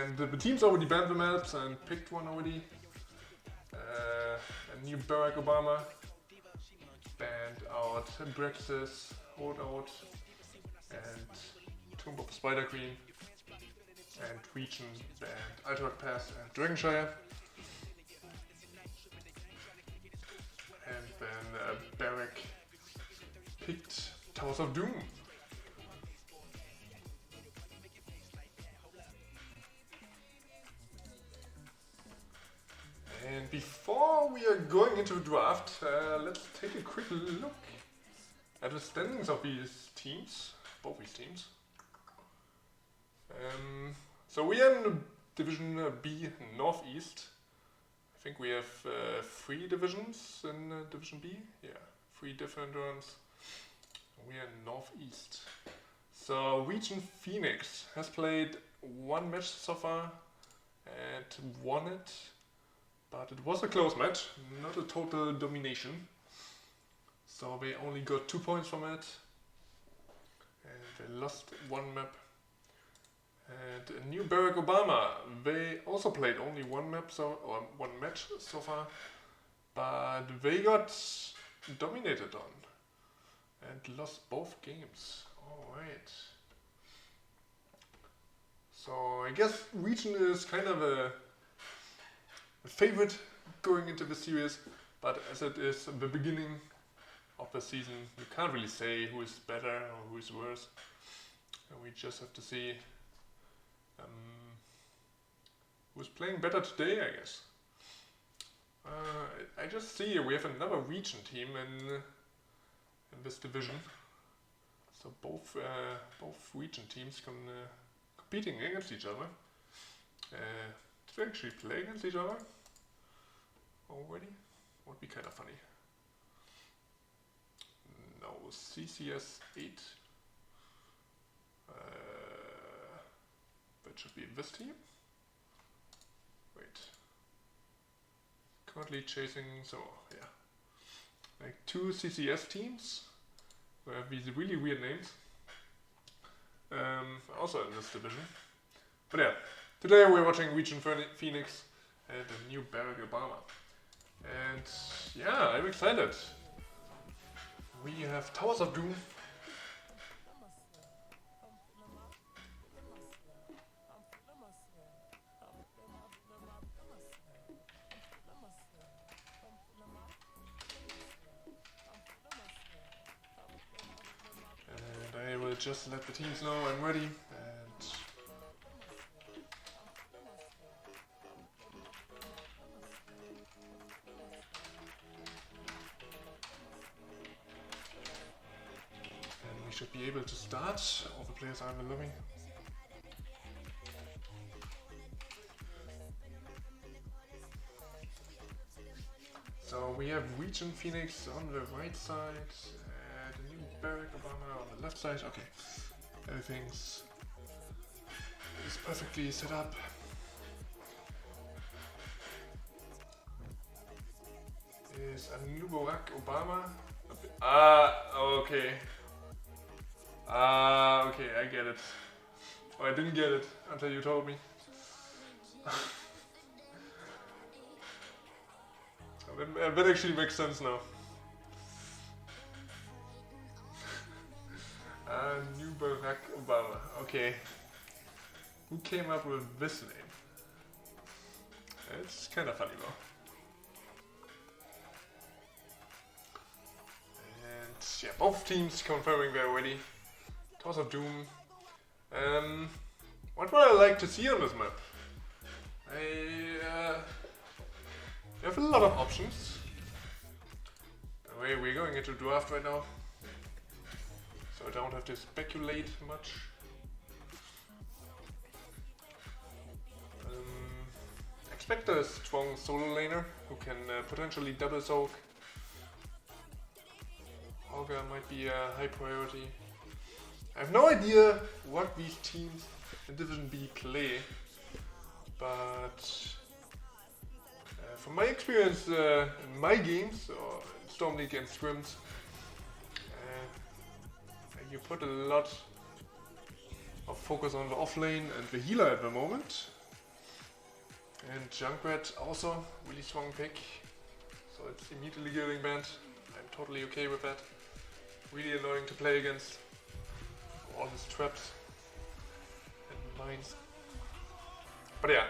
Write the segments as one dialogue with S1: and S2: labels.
S1: And the teams already banned the maps and picked one already. A new Barack Obama. Banned out Brexit, Holdout, and Tomb of the Spider Queen. And ReGen banned Ultimate Pass and Dragonshire. And then Barak picked Towers of Doom. And before we are going into the draft, let's take a quick look at the standings of these teams, both these teams. So we are in the Division B Northeast. I think we have 3 divisions in Division B. Yeah, 3 different ones. We are in Northeast. So ReGen Phoenix has played 1 match so far and won it. But it was a close match, not a total domination. So they only got 2 points from it. And they lost 1 map. And a new Barack Obama, they also played only 1 match so far. But they got dominated on and lost both games. Alright. So I guess ReGen is kind of a favorite going into the series, but as it is the beginning of the season, you can't really say who is better or who is worse. And we just have to see who's playing better today, I guess. I just see we have another ReGen team in this division. So both ReGen teams competing against each other. Did we actually play against each other already? Would be kind of funny. No, CCS 8. That should be this team. Wait. Currently chasing, so yeah. Like 2 CCS teams who have these really weird names. Also in this division. But yeah. Today we're watching ReGen Phoenix and the new Barack Obama. And yeah, I'm excited. We have Towers of Doom. And I will just let the teams know I'm ready. Should be able to start. All the players are in the lobby. So we have ReGen Phoenix on the right side and the new Barack Obama on the left side. Okay, everything's is perfectly set up. Is a new Barak Obama? Okay. Okay, I get it. Oh, I didn't get it until you told me. That actually makes sense now. New Barack Obama. Okay. Who came up with this name? It's kind of funny though. And yeah, both teams confirming they're ready. Towers of Doom. What would I like to see on this map? We have a lot of options. Anyway, we're going into draft right now, so I don't have to speculate much. Expect a strong solo laner who can potentially double soak. Augur might be a high priority. I have no idea what these teams in Division B play, but from my experience in my games, or Storm League and scrims, you put a lot of focus on the offlane and the healer at the moment. And Junkrat also really strong pick. So it's immediately getting banned. I'm totally okay with that. Really annoying to play against. All his traps and mines. But yeah,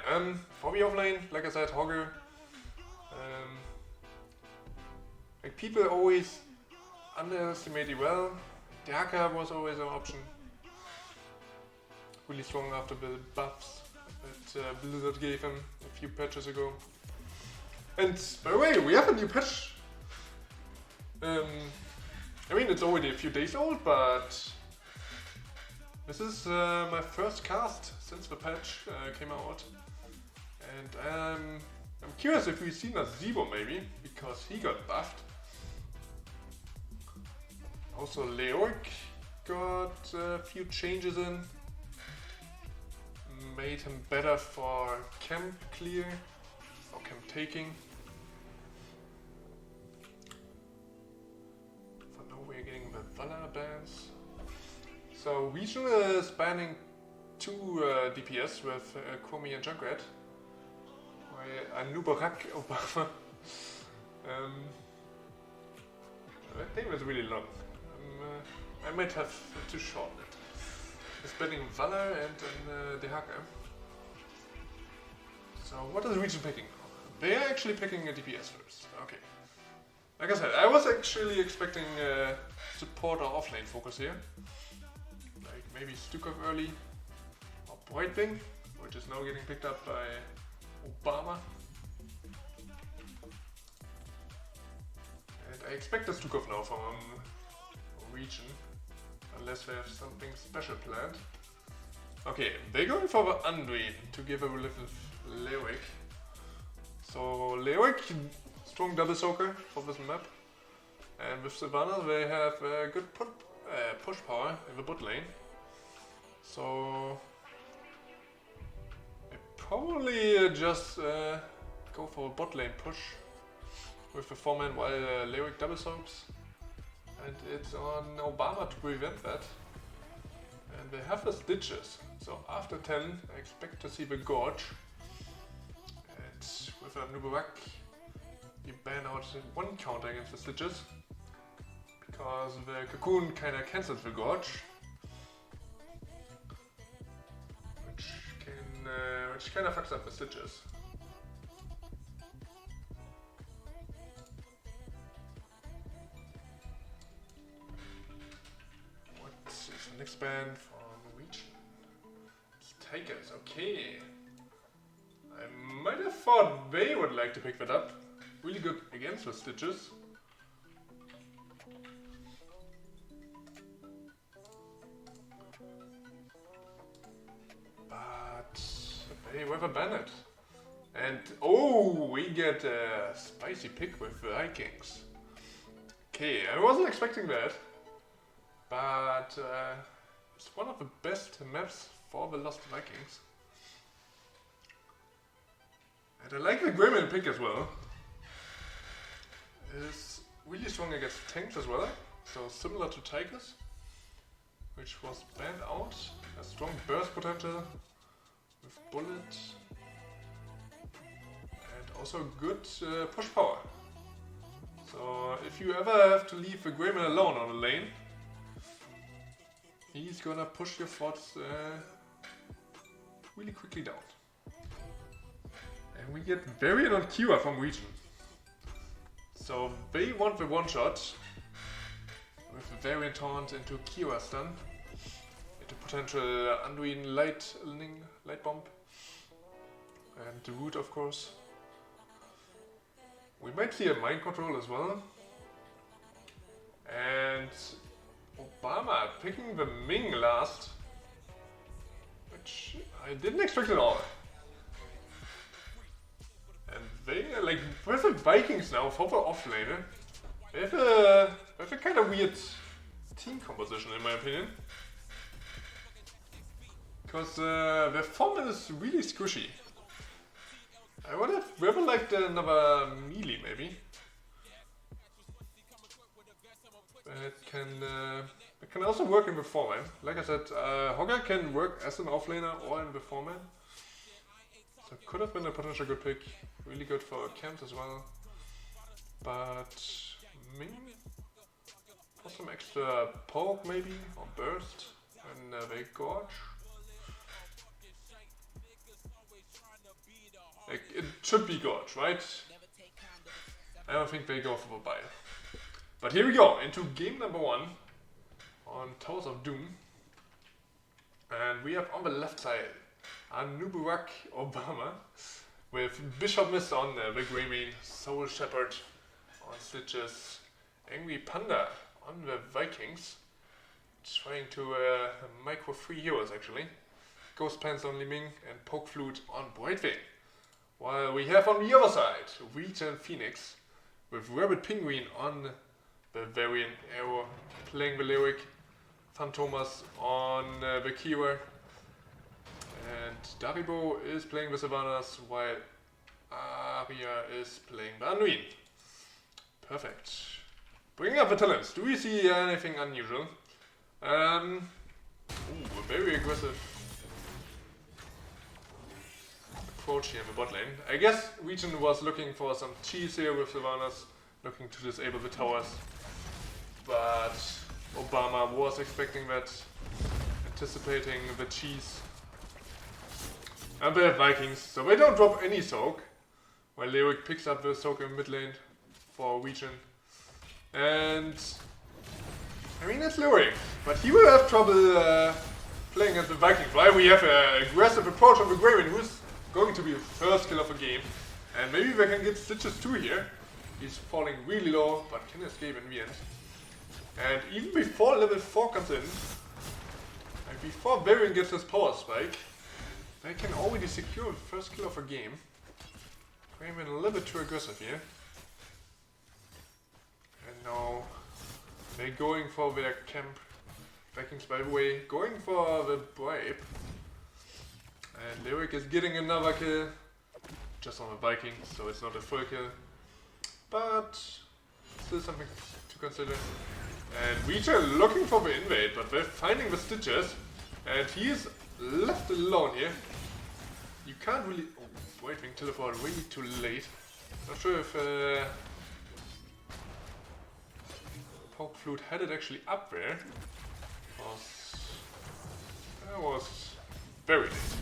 S1: for me offlane, like I said, Hogger. Like people always underestimate it well. The Haka was always an option. Really strong after the buffs that Blizzard gave him a few patches ago. And by the way, we have a new patch. I mean, it's already a few days old, but this is my first cast since the patch came out. And I'm curious if we've seen a Zebo maybe, because he got buffed. Also Leoric got a few changes in. Made him better for camp clear, or camp taking. For now we're getting the Valor bans. So ReGen is banning 2 DPS with Komi and Junkrat. I knew Barak Obama. That name is really long. I might have to shorten it. It's banning Valor and the Hacker. So what is ReGen picking? They are actually picking a DPS first. Okay. Like I said, I was actually expecting support or offlane focus here. Like maybe Stukov early, or Brightwing, which is now getting picked up by Obama. And I expect a Stukov now from ReGen, unless they have something special planned. Okay, they're going for the Anduin to give a relief with Leoric. So Leoric, strong double soaker for this map. And with Sylvanas they have good push power in the bot lane. So I probably just go for a bot lane push with the 4-man while Leoric double soaks. And it's on Obama to prevent that. And they have the Stitches. So after 10 I expect to see the Gorge. And with a Nubarak you ban out 1 counter against the Stitches. Because the Cocoon kinda cancels the Gorge. Which kinda fucks up the Stitches. What is the next band from ReGen? It's Tigers, okay. I might have thought they would like to pick that up. Really good against the Stitches. But they were banned. And oh, we get a spicy pick with the Vikings. Okay, I wasn't expecting that. But it's one of the best maps for the Lost Vikings. And I like the Gremlin pick as well. It's really strong against tanks as well. So similar to Tigers, which was banned out. A strong burst potential with bullet. And also good push power. So if you ever have to leave the Gremlin alone on a lane, he's gonna push your forts really quickly down. And we get Variant on Cure from ReGen. So they want the one shot with the Variant Taunt into Cure stun, into potential Anduin light bomb, and the root of course. We might see a mind control as well. And Obama picking the Ming last, which I didn't expect at all. And they like with the Vikings now for the offlaner. They have a kind of weird team composition in my opinion. Because their format is really squishy. I would have rather liked another melee maybe. It can also work in the 4-man. Like I said, Hogger can work as an offlaner or in the 4-man. So could have been a potential good pick. Really good for camps as well. But Ming for some extra poke maybe, or burst, and they gorge. Like, it should be gorge, right? I don't think they go for a bite. But here we go, into game number 1 on Towers of Doom. And we have on the left side Barak Obama with Bishop Mist on the Greymane, Soul Shepherd on Stitches, Angry Panda on the Vikings, trying to micro 3 heroes actually, Ghost Pants on Liming and Poke Flute on Brightwing. While we have on the other side ReGen Phoenix with Rabbit Penguin on the Variant Arrow playing the Lyric, Phantomas on the Kira, and Daribo is playing the Savanas while Aria is playing the Anduin. Perfect. Bringing up the talents, do we see anything unusual? Ooh, a very aggressive approach here in the bot lane. I guess ReGen was looking for some cheese here with Sylvanas, looking to disable the towers. But Obama was expecting that, anticipating the cheese. And they have Vikings, so they don't drop any soak. While Lyric picks up the soak in mid lane for ReGen. And I mean, it's Lyric, but he will have trouble playing at the Vikings, right? We have an aggressive approach on the Greymane, who's going to be the first kill of the game. And maybe they can get Stitches too here. He's falling really low, but can escape in the end. And even before level 4 comes in, and before Varian gets his power spike, they can already secure the first kill of a game. Greymane a little bit too aggressive here. And now they're going for their camp. Vikings, by the way, going for the bribe. And Lyric is getting another kill. Just on the Viking, so it's not a full kill. But still something to consider. And ReGen looking for the invade, but they're finding the Stitches. And he is left alone here. You can't really... Oh, Brightwing teleport way too late. Not sure if Poke Flute had it actually up there. That was very late.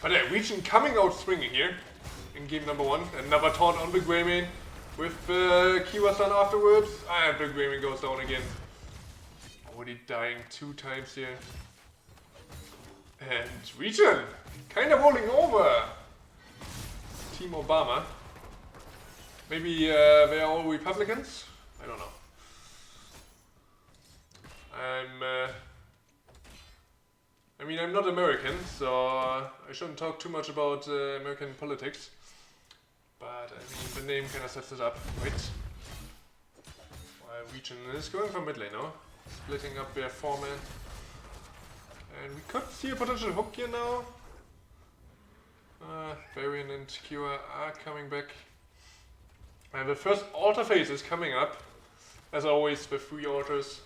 S1: But yeah, ReGen coming out swinging here in game number 1. Another taunt on the Greymane with Kiwa-san afterwards. And the Greymane goes down again. Already dying 2 times here. And ReGen kind of rolling over Team Obama. Maybe they are all Republicans? I don't know. I'm not American, so I shouldn't talk too much about American politics. But I mean, the name kind of sets it up, right? While ReGen is going for mid lane now, splitting up their 4-man. And we could see a potential hook here now. Varian and Kira are coming back. And the first altar phase is coming up. As always, with 3 altars.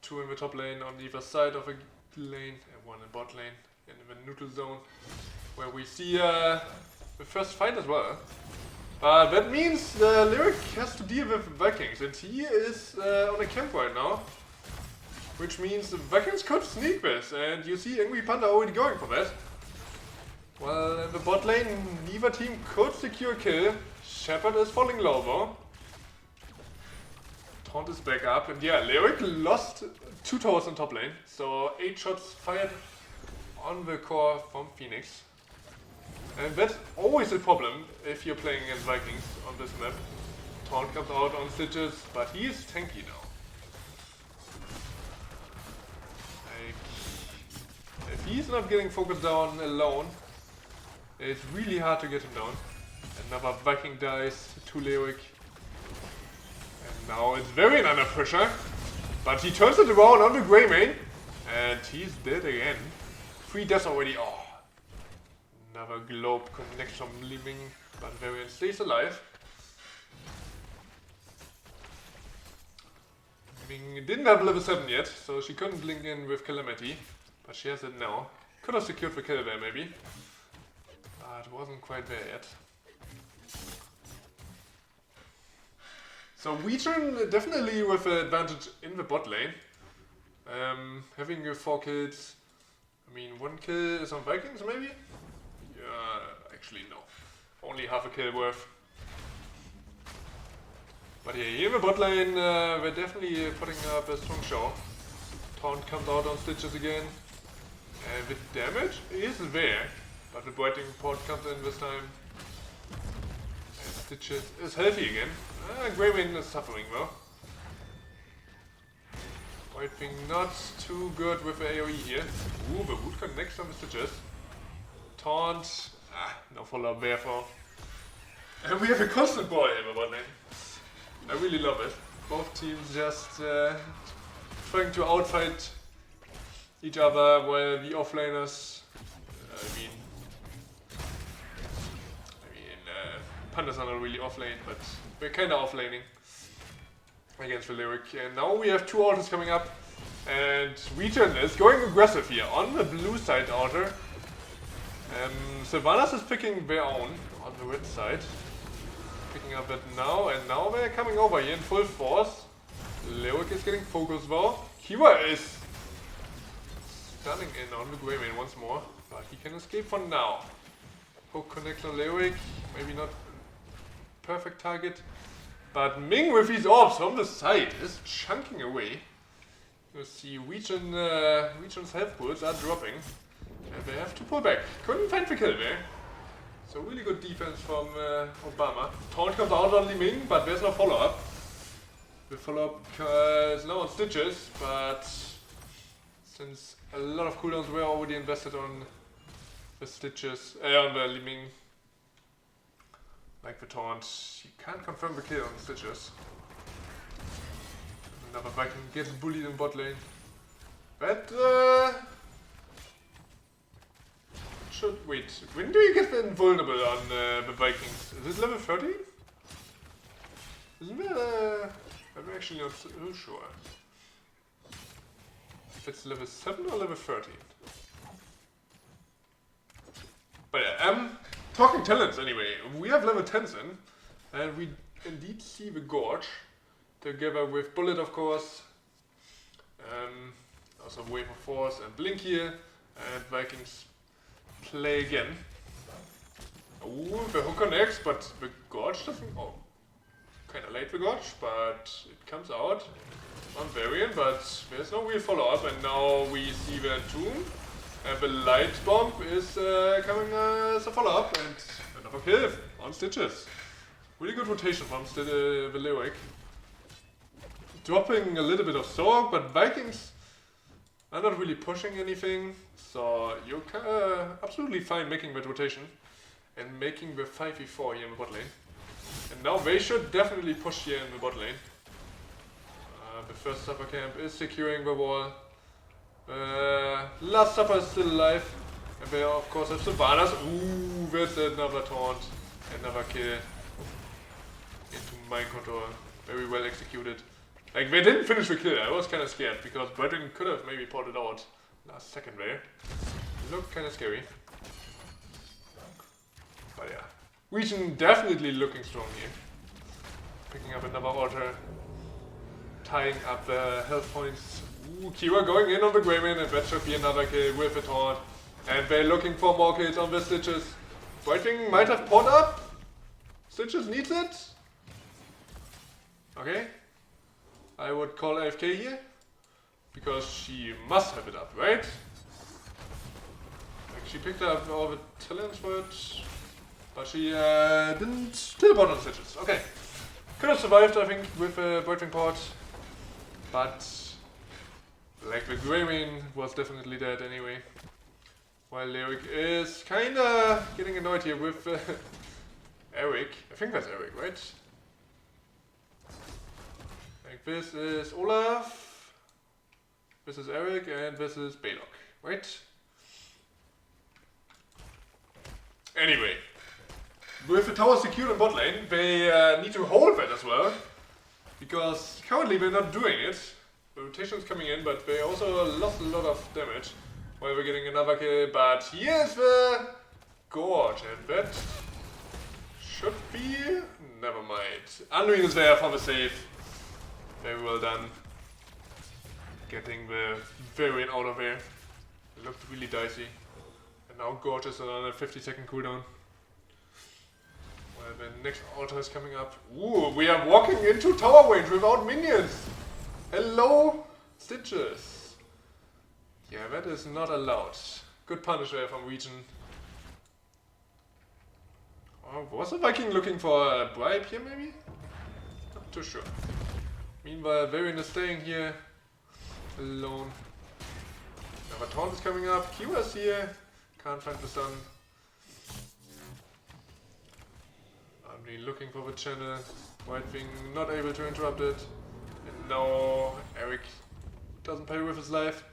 S1: 2 in the top lane on either side of a lane, and 1 in bot lane in the neutral zone, where we see the first fight as well. That means Lyric has to deal with Vikings, and he is on a camp right now. Which means the Vikings could sneak this, and you see Angry Panda already going for that. Well, in the bot lane, neither team could secure a kill. Shepherd is falling low though. Taunt is back up, and yeah, Lyric lost 2 towers in top lane, so 8 shots fired on the core from Phoenix. And that's always a problem if you're playing against Vikings on this map. Taunt comes out on Stitches, but he is tanky now. Like, if he's not getting focused down alone, it's really hard to get him down. Another Viking dies to Lyric. And now it's Varian under pressure. But he turns it around on the Greymane. And he's dead again. 3 deaths already. Oh. Another globe connects from Liming. But Varian stays alive. Liming didn't have level 7 yet, so she couldn't link in with Calamity. But she has it now. Could have secured the kill there maybe. It wasn't quite there yet. So ReGen definitely with an advantage in the bot lane. Having 4 kills, I mean 1 kill is on Vikings maybe? Yeah, actually no. Only half a kill worth. But yeah, here in the bot lane, we're definitely putting up a strong show. Taunt comes out on Stitches again. And the damage is there, but the Boiting Port comes in this time. And Stitches is healthy again. Greymane is suffering though. Whitewing not too good with the AoE here. Ooh, the Wood connects on the Stitches. Taunt. No follow-up therefore. And we have a constant ball here in the bot lane. I really love it. Both teams just trying to outfight each other while the offlaners, Pandas are not really offlane, but we're kinda offlaning against the Lyric. And now we have 2 altars coming up, and ReGen is going aggressive here on the blue side altar. Sylvanas is picking their own on the red side. Picking up it now, and now they're coming over here in full force. Lyric is getting focused though. Kira is stunning in on the Greymane once more, but he can escape for now. Hook connects on Lyric, maybe not perfect target, but Ming with his orbs from the side is chunking away. You see ReGen's health pools are dropping, and they have to pull back. Couldn't find the kill there. So really good defense from Obama. Taunt comes out on Li Ming, but there's no follow-up. The follow-up is now on Stitches, but since a lot of cooldowns were already invested on the Stitches, on the Li Ming, like the Taunt, you can't confirm the kill on the Stitches. Another Viking gets bullied in bot lane. But wait, when do you get invulnerable on the Vikings? Is it level 30? Isn't there I'm actually not so sure. If it's level 7 or level 13. But yeah, talking talents anyway. We have level 10s in, and we indeed see the Gorge together with Bullet, of course. Also Wave of Force and Blink here, and Vikings play again. Ooh, the hook connects, but the Gorge doesn't. Oh, kinda late the Gorge, but it comes out on Varian, but there's no real follow up, and now we see the Tomb. And the Light Bomb is coming as a follow up, and another kill on Stitches. Really good rotation from the Lyric. Dropping a little bit of Zorg, but Vikings are not really pushing anything, so you're absolutely fine making that rotation and making the 5v4 here in the bot lane. And now they should definitely push here in the bot lane. The first supper camp is securing the wall. Last supper is still alive. And they of course have Sylvanas. Ooh, that's another taunt. Another kill. Into mind control. Very well executed. Like, they didn't finish the kill. I was kind of scared because Brighton could have maybe ported out last second there. Looked kind of scary. But yeah. ReGen definitely looking strong here. Picking up another altar. Tying up the health points. Ooh, Kira going in on the Greymane, and that should be another kill with a taunt. And they're looking for more kills on the Stitches. Whitewing might have poured up. Stitches needs it. Okay. I would call AFK here. Because she must have it up, right? Like, she picked up all the talents for it. But she didn't teleport on Stitches. Okay. Could have survived, I think, with a Brightwing port. But like the Greymane was definitely dead anyway. While Lyric is kinda getting annoyed here with Eric. I think that's Eric, right? Like, this is Olaf, this is Eric, and this is Barak, right? Anyway, with the tower secured in bot lane, they need to hold that as well. Because currently they're not doing it. The rotation is coming in, but they also lost a lot of damage. Well, we're getting another kill, but here's the gorge, and that should be... never mind. Undoing is there for the save. Very well done. Getting the variant out of there. It looked really dicey. And now gorge is on a 50-second cooldown. Well, the next altar is coming up. Ooh, we are walking into tower range without minions. Hello, Stitches. Yeah, that is not allowed. Good punish there from ReGen. Oh, was the Viking looking for a bribe here, maybe? Not too sure. Meanwhile, Varian is staying here alone. Another taunt is coming up. Kiwa's here. Can't find the sun. I'm really looking for the channel. White Wing not able to interrupt it. And now Eric doesn't pay with his life.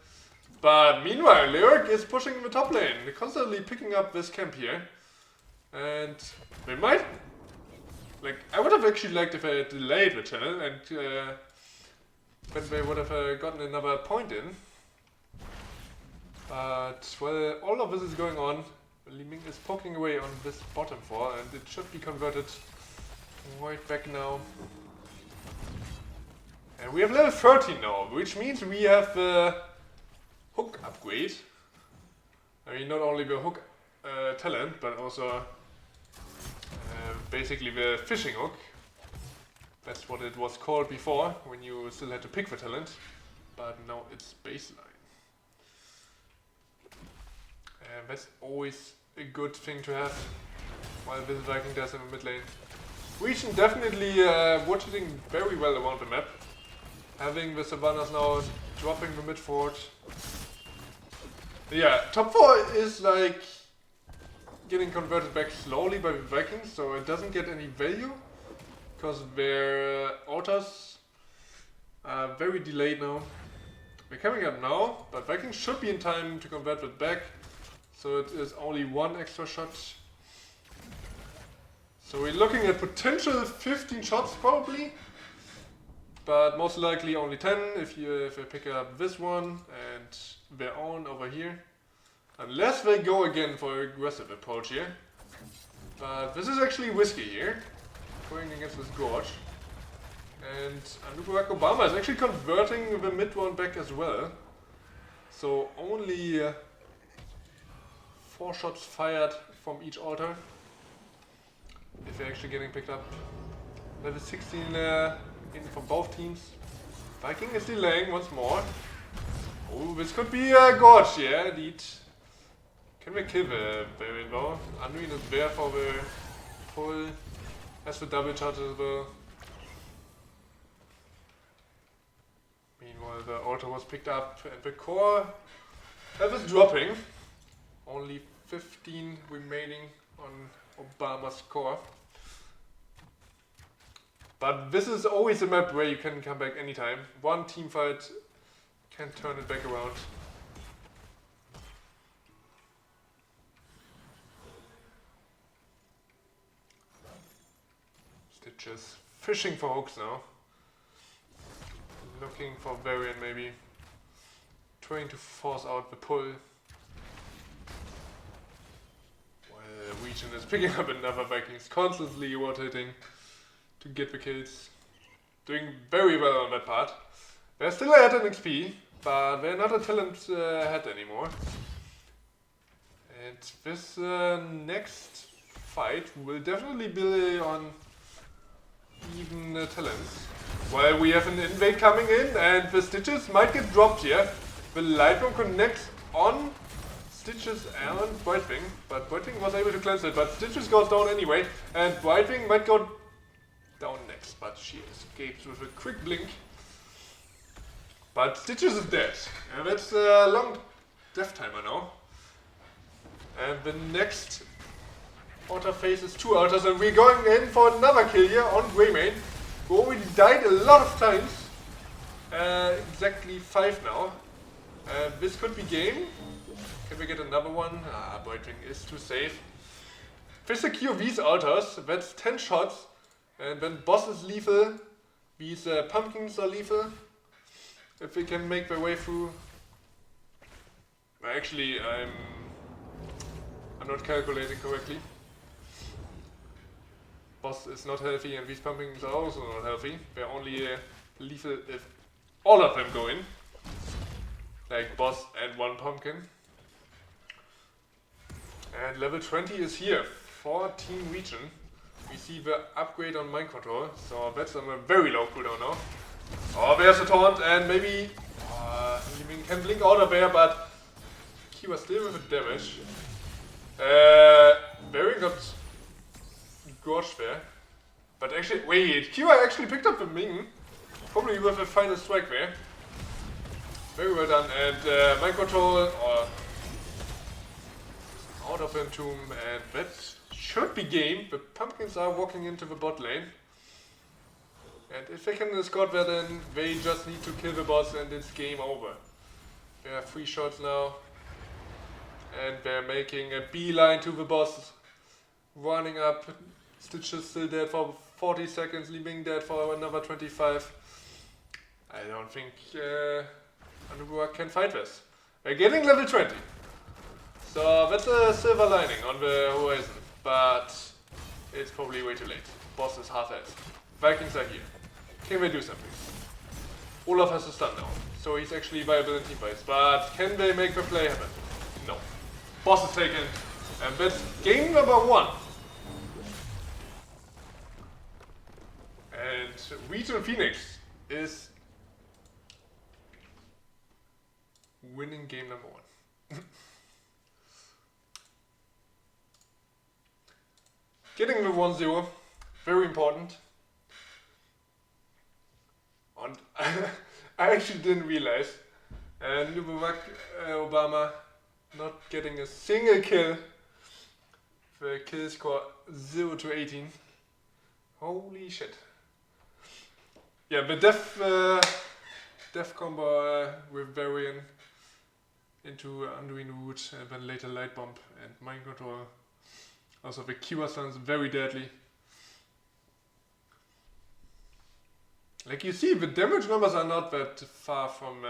S1: But meanwhile, Lyric is pushing the top lane. They're constantly picking up this camp here. And they might... like, I would have actually liked if I had delayed the channel and then they would have gotten another point in. But, well, all of this is going on. Li Ming is poking away on this bottom 4 and it should be converted right back now. And we have level 13 now, which means we have the hook upgrade. I mean, not only the hook talent, but also basically the fishing hook. That's what it was called before, when you still had to pick the talent. But now it's baseline. And that's always a good thing to have while this Viking does in the mid lane. ReGen definitely rotating very well around the map. Having the Savannahs now dropping the mid fort. Yeah, top 4 is like getting converted back slowly by the Vikings, so it doesn't get any value because their altars are very delayed now. They're coming up now, but Vikings should be in time to convert it back, so it is only 1 extra shot. So we're looking at potential 15 shots probably, but most likely only 10 if I pick up this one and their own over here. Unless they go again for an aggressive approach here. But this is actually risky here, going against this gorge. And Barak Obama is actually converting the mid one back as well. So only 4 shots fired from each altar. If they're actually getting picked up. Level 16 in from both teams. Viking is delaying once more. Oh, this could be a gorge, yeah, indeed. Can we kill the variant though? Unreal is there for the pull. Has the double charge as well. Meanwhile, the altar was picked up and the core health is dropping. Only 15 remaining on Obama's core. But this is always a map where you can come back anytime. One team fight can turn it back around. Stitches fishing for hooks now. Looking for variant maybe. Trying to force out the pull. While ReGen is picking up another Vikings, constantly rotating to get the kills. Doing very well on that part. They're still ahead in XP, but they're not a talent ahead anymore. And this next fight will definitely be on even talents. While we have an invade coming in and the Stitches might get dropped here. The Lightning connects on Stitches and Brightwing, but Brightwing was able to cleanse it, but Stitches goes down anyway, and Brightwing might go down next, but she escapes with a quick blink. But Stitches is dead, and that's a long death timer now. And the next altar faces 2 altars, and we're going in for another kill here on Greymane, who already died a lot of times. Exactly 5 now. This could be game. Can we get another one? Ah, Brightwing is too safe. If we secure these altars, that's 10 shots. And then boss is lethal. These pumpkins are lethal. If we can make their way through. Actually, I'm not calculating correctly. Boss is not healthy and these pumpkins are also not healthy. They're only lethal if all of them go in. Like boss and one pumpkin. And level 20 is here for Team ReGen. We see the upgrade on mind control, so that's on a very low cooldown now. Oh, there's a taunt and maybe Liming can blink out of there, but Kiwa still with the damage. Barak got gorged there. But actually, wait, Kiwa actually picked up the Ming. Probably with a final strike there. Very well done, and mind control or out of Entomb, and that should be game. The pumpkins are walking into the bot lane. And if they can escort that, then they just need to kill the boss and it's game over. They have 3 shots now. And they're making a beeline to the boss. Running up. Stitch is still dead for 40 seconds, leaving dead for another 25. I don't think Barak can fight this. They're getting level 20. So that's a silver lining on the horizon. But it's probably way too late. Boss is half health. Vikings are here. Can they do something? Olaf has a stun now, so he's actually viable in team fights. But can they make the play happen? No. Boss is taken, and that's game number 1. And ReGen Phoenix is winning game number 1. Getting the 1-0, very important. And I actually didn't realize Barak Obama not getting a single kill. The kill score 0 to 18. Holy shit. Yeah, the death combo with Varian into Undoing Root and then later Light Bomb and Mind Control. Also the Kiwa sounds very deadly. Like you see, the damage numbers are not that far from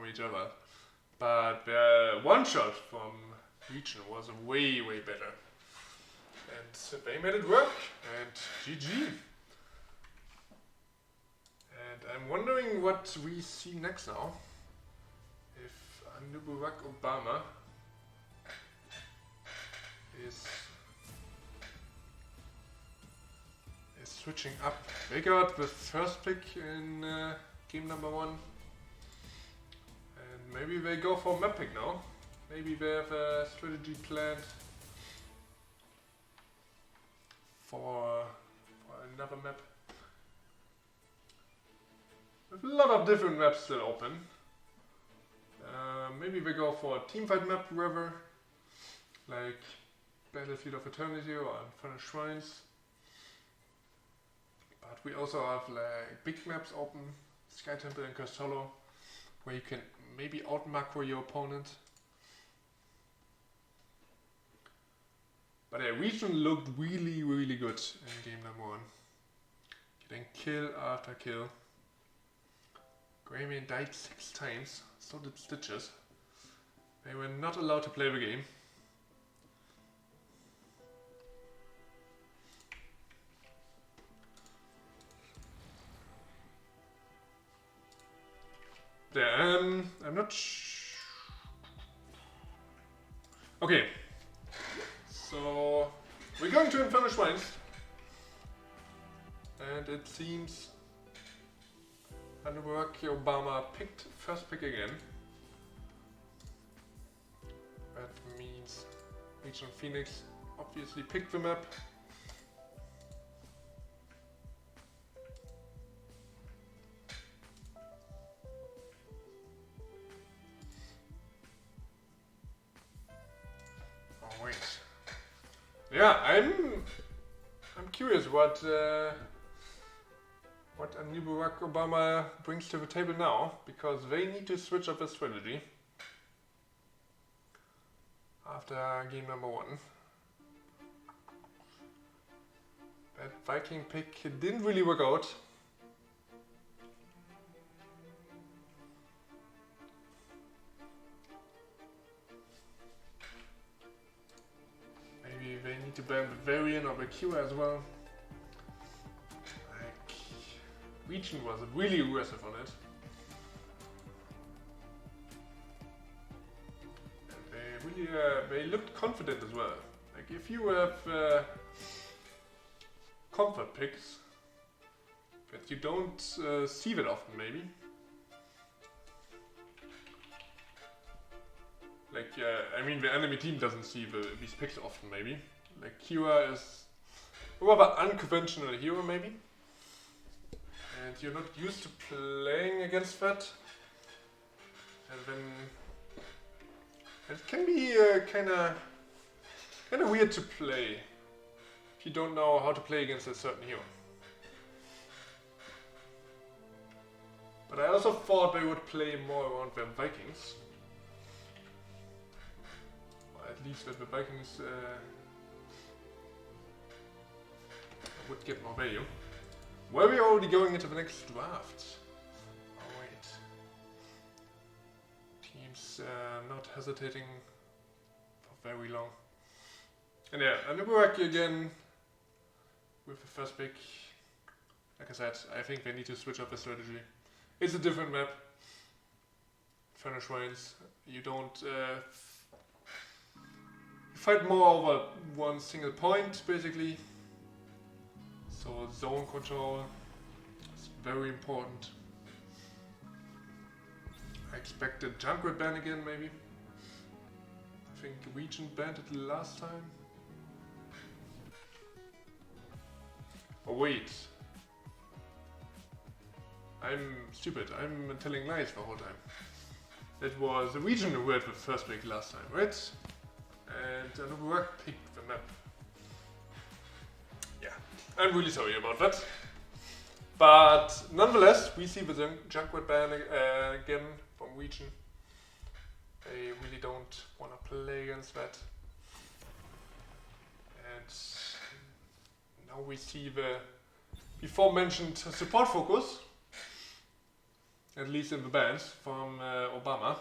S1: each other, but the one shot from ReGen was way better, and they made it work. And GG. And I'm wondering what we see next now. If Barak Obama is switching up. They got the first pick in game number 1. And maybe they go for map pick now. Maybe they have a strategy planned for another map. There's a lot of different maps still open. Maybe they go for a teamfight map rather, like Battlefield of Eternity or Infernal Shrines. But we also have like big maps open, Sky Temple and Cursed Hollow, where you can maybe out macro your opponent. But yeah, ReGen looked really good in game number 1. Getting kill after kill. Greyman died 6 times, so did Stitches. They were not allowed to play the game. Yeah, I'm not Okay, so we're going to Infernal Shrines, and it seems Barak Obama picked first pick again. That means ReGen Phoenix obviously picked the map. Yeah, I'm curious what Barak Obama brings to the table now, because they need to switch up their strategy after game number 1. That Viking pick didn't really work out. ban Bavarian or Bakura as well. Like, ReGen was really aggressive on it. And they really, they looked confident as well. Like if you have comfort picks that you don't see that often, maybe. Like, I mean, the enemy team doesn't see these picks often, maybe. Like, Kira is a rather unconventional hero, maybe. And you're not used to playing against that. And then it can be kinda weird to play if you don't know how to play against a certain hero. But I also thought they would play more around their Vikings. At least that the Vikings would get more value. Were we already going into the next draft? Oh wait. Teams not hesitating for very long. And yeah, and Barak again with the first pick. Like I said, I think they need to switch up the strategy. It's a different map. Furnace Shrines. You don't fight more over one single point, basically. So zone control is very important. I expect a Junkrat ban again, maybe. I think ReGen banned it last time. Oh wait. I'm stupid. I'm telling lies the whole time. It was ReGen who had the first pick last time, right? And Barak picked the map. Yeah, I'm really sorry about that. But nonetheless, we see the Junkrat ban again from ReGen. They really don't want to play against that. And now we see the before mentioned support focus, at least in the bans, from Obama.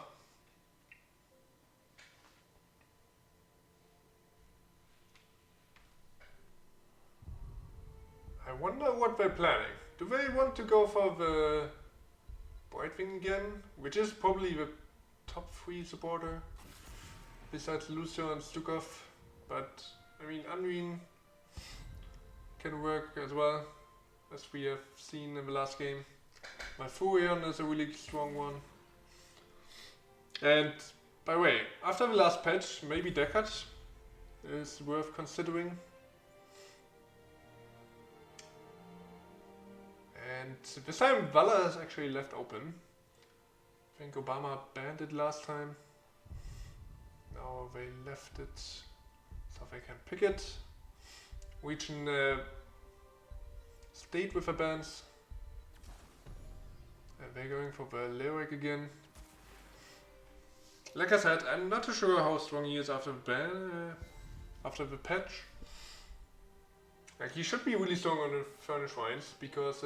S1: I wonder what they're planning. Do they want to go for the Brightwing again? Which is probably the top 3 supporter, besides Lucio and Stukov. But, I mean, Unrein can work as well, as we have seen in the last game. My Furion is a really strong one. And, by the way, after the last patch, maybe Deckard is worth considering. And this time Valor is actually left open. I think Obama banned it last time. Now they left it so they can pick it. ReGen stayed with the bans. And they're going for the Lyric again. Like I said, I'm not too sure how strong he is after the ban, after the patch. Like, he should be really strong on the Furnace Shrines because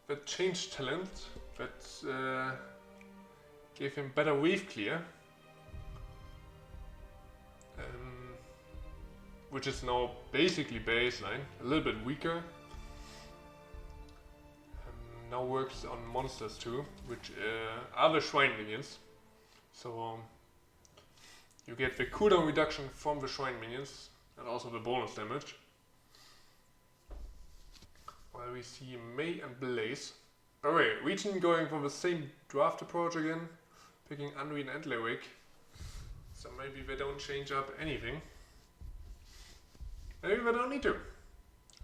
S1: that changed talent that gave him better wave clear, which is now basically baseline, a little bit weaker. Now works on monsters too, which are the Shrine minions. So you get the cooldown reduction from the Shrine minions. And also the bonus damage. While we see May and Blaze. Alright, ReGen going for the same draft approach again. Picking Unrein and Lyric. So maybe they don't change up anything. Maybe they don't need to.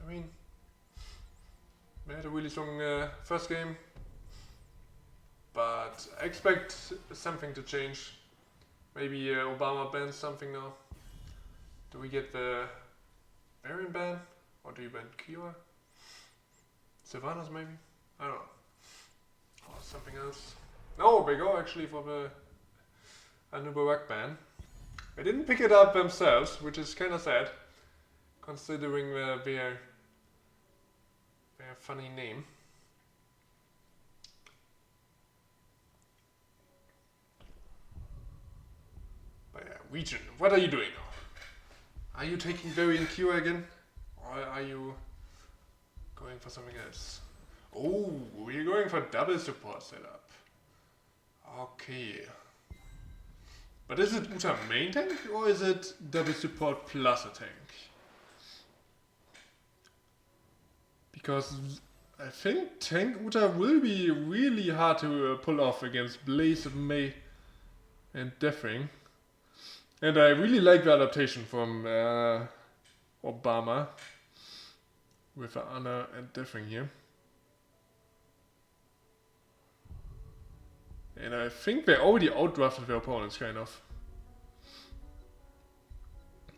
S1: I mean, they had a really strong first game. But I expect something to change. Maybe Obama bans something now. Do we get the Baron ban? Or do you ban Kira? Sylvanas maybe? I don't know. Or something else. No, they go actually for the Barak ban. They didn't pick it up themselves, which is kinda sad. Considering their funny name. But yeah, ReGen, what are you doing now? Are you taking variant Q again? Or are you going for something else? Oh, we're going for double support setup. Okay. But is it Uta main tank or is it double support plus a tank? Because I think tank Uta will be really hard to pull off against Blaze, May and Deathwing. And I really like the adaptation from Obama with Anna and Deathwing here. And I think they already outdrafted their opponents, kind of.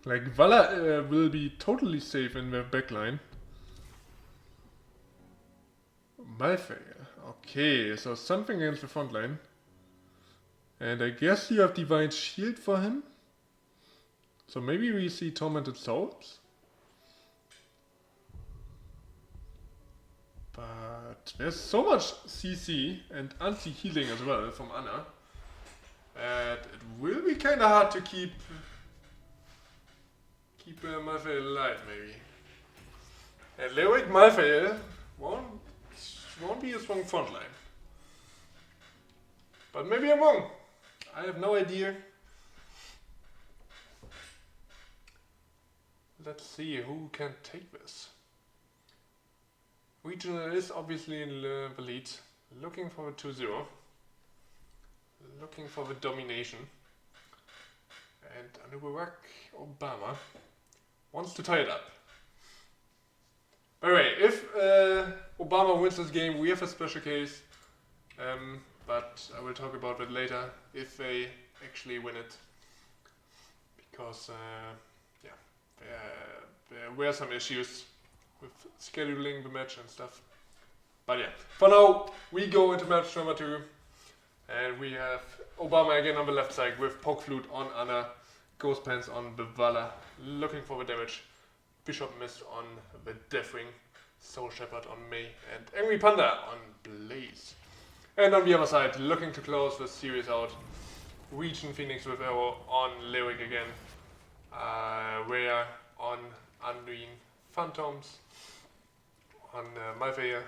S1: Like, Vala will be totally safe in their backline. Malphite. Okay, so something against the front line. And I guess you have Divine Shield for him. So maybe we see Tormented Souls. But there's so much CC and anti-healing as well from Anna that it will be kinda hard to keep Malphite alive, maybe. And Lyric Malphite won't be a strong front line. But maybe I'm wrong. I have no idea. Let's see who can take this. Regional is obviously in the lead, looking for a 2-0, looking for the domination. And Barak Obama wants to tie it up. By the way, if Obama wins this game, we have a special case, but I will talk about that later, if they actually win it. Because, yeah, there were some issues with scheduling the match and stuff. But yeah, for now, we go into match number 2. And we have Obama again on the left side with Poke Flute on Anna, Ghost Pants on the Vala, looking for the damage. Bishop Mist on the Deathwing, Soul Shepherd on May, and Angry Panda on Blaze. And on the other side, looking to close the series out, ReGen Phoenix with Arrow on Lyric again, Rhea on Undoing Phantoms, on Malphite,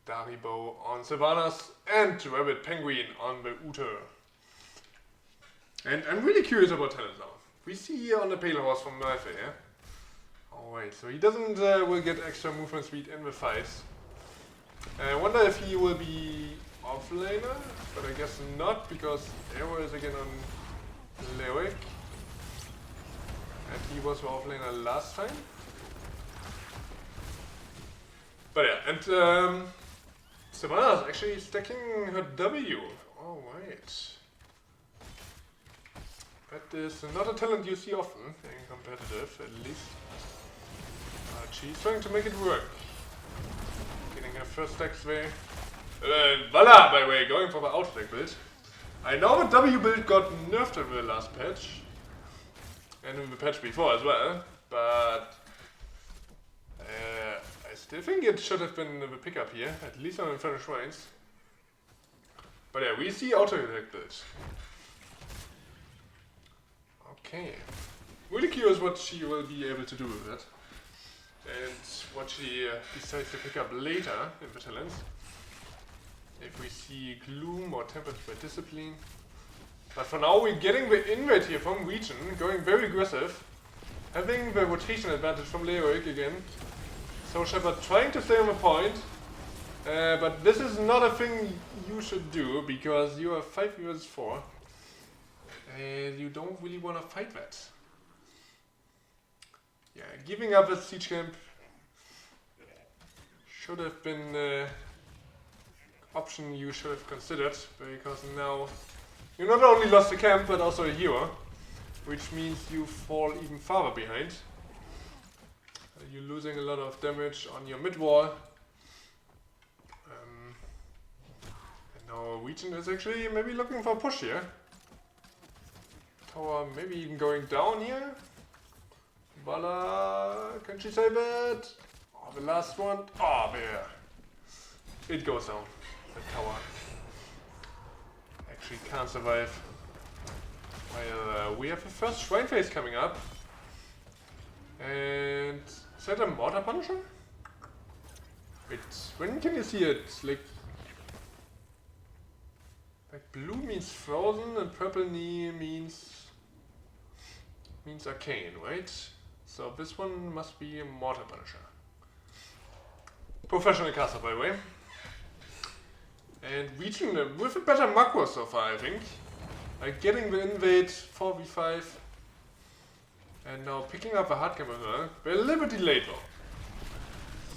S1: Daribo on Sylvanas, and Rabbit Penguin on the Uter. And I'm really curious about talent now. We see here on the Pale Horse from Malphite, yeah? Alright, so he doesn't will get extra movement speed in the fights. I wonder if he will be offlaner, but I guess not, because Arrow is again on Lyric. And he was the offlaner last time. But yeah, and Savannah is actually stacking her W. Alright. That is not a talent you see often in competitive, at least. But she's trying to make it work. Getting her first stacks there. Vala, by the way, going for the out-stack build. I know the W build got nerfed in the last patch. And in the patch before as well. But I still think it should have been the pickup here, at least on Infernal Shrines. But yeah, we see auto-attack build. Okay. Really curious what she will be able to do with it. And what she decides to pick up later in the talents. If we see Gloom or Tempered by Discipline. But for now we're getting the invade here from ReGen, going very aggressive. Having the rotation advantage from Lyric again. So Shepard trying to stay on the point. But this is not a thing you should do, because you are 5 vs 4. And you don't really want to fight that. Yeah, giving up at Siege Camp should have been an option you should have considered, because now you not only lost the camp but also a hero, which means you fall even farther behind. You're losing a lot of damage on your mid wall. And now ReGen is actually maybe looking for a push here. Tower maybe even going down here. Vala, can she save it? Oh, the last one. Oh, there. It goes down. The tower actually can't survive. Well, we have the first Shrine phase coming up. And is that a mortar punisher? Wait, when can you see it? Like blue means frozen and purple means arcane, right? So this one must be a mortar punisher. Professional caster, by the way. And ReGen with a better macro so far, I think. Like getting the invade 4v5. And now picking up a hard camp as well. We're a little bit delayed though.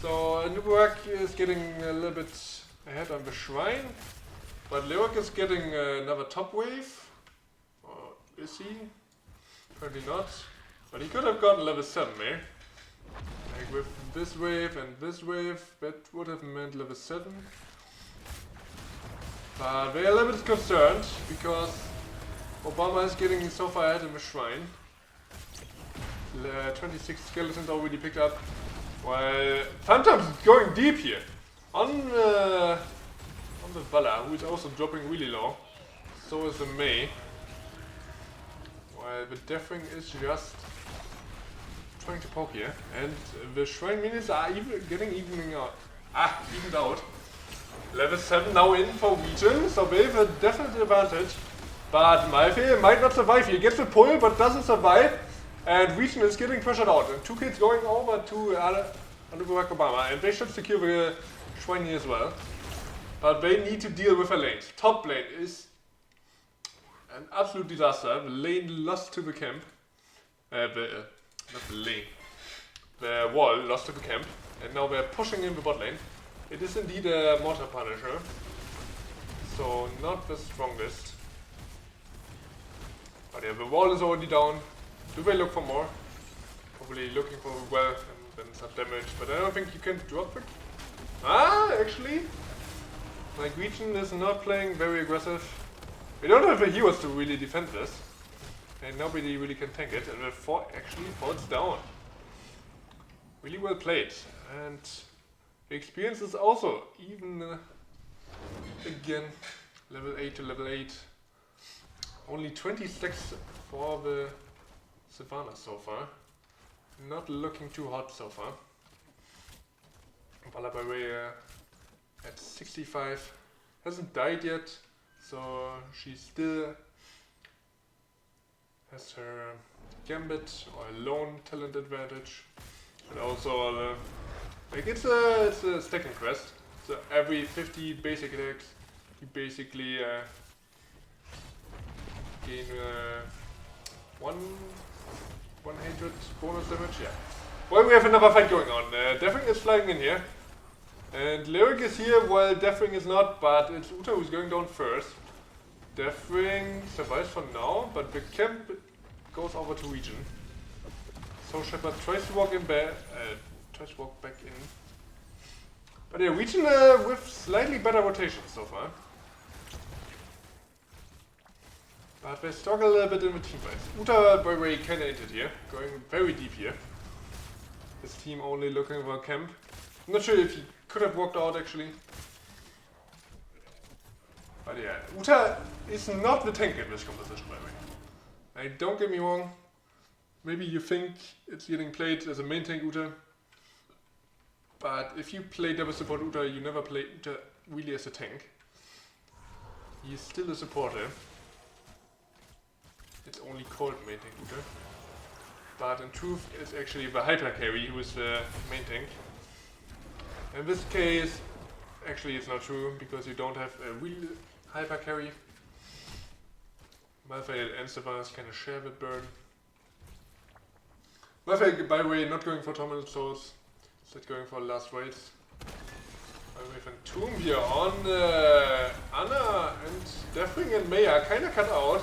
S1: So Barak is getting a little bit ahead on the shrine. But Barak is getting another top wave. Or is he? Apparently not. But he could have gotten level 7, eh? Like with this wave and this wave, that would have meant level 7. But we're a little bit concerned because Obama is getting so far ahead in the shrine. 26 skeletons already picked up. While Phantom's going deep here. On the Vala, who is also dropping really low. So is the May. While the Deathwing is just trying to poke here. And the shrine minions are evened out. Level 7 now in for ReGen, so they have a definite advantage. But Malphite might not survive here. Gets the pull, but doesn't survive. And ReGen is getting pressured out. And 2 kids going over to Barak Obama. And they should secure the shrine here as well. But they need to deal with a lane. Top lane is an absolute disaster. The lane lost to the camp. Not the lane. The wall lost to the camp. And now they're pushing in the bot lane. It is indeed a mortar punisher. So not the strongest. But yeah, the wall is already down. Do they look for more? Probably looking for wealth and then some damage. But I don't think you can drop it. Actually. Like ReGen is not playing very aggressive. We don't have the heroes to really defend this. And nobody really can tank it. And the fort actually falls down. Really well played. And the experience is also even again level 8 to level 8. Only 20 stacks for the Savannah so far. Not looking too hot so far. Vala by way at 65. Hasn't died yet, so she still has her gambit or lone talent advantage. And also like it's a stacking quest. So every 50 basic attacks you basically gain 100 bonus damage. Yeah. Well, we have another fight going on. Deathwing is flying in here. And Lyric is here while Deathwing is not, but it's Uta who's going down first. Deathwing survives for now, but the camp goes over to ReGen. So Shepard tries to walk back in. But yeah, ReGen with slightly better rotation so far. But they struggle a little bit in the team fights. Uta, by the way, kinda entered here, going very deep here. His team only looking for a camp. I'm not sure if he could have walked out actually. But yeah, Uta is not the tank in this composition, by the way. Don't get me wrong. Maybe you think it's getting played as a main tank Uta. But if you play double support Uta, you never play Uta really as a tank. He is still a supporter. It's only called main tank Uta. But in truth, it's actually the hyper carry who is the main tank. In this case, actually it's not true, because you don't have a real hyper carry. Malphite and Savannah kind of share the burden. Malphite, by the way, not going for Terminal Souls, instead going for last rites. We have a Tomb here on Anna and Deathwing and May are kind of cut out.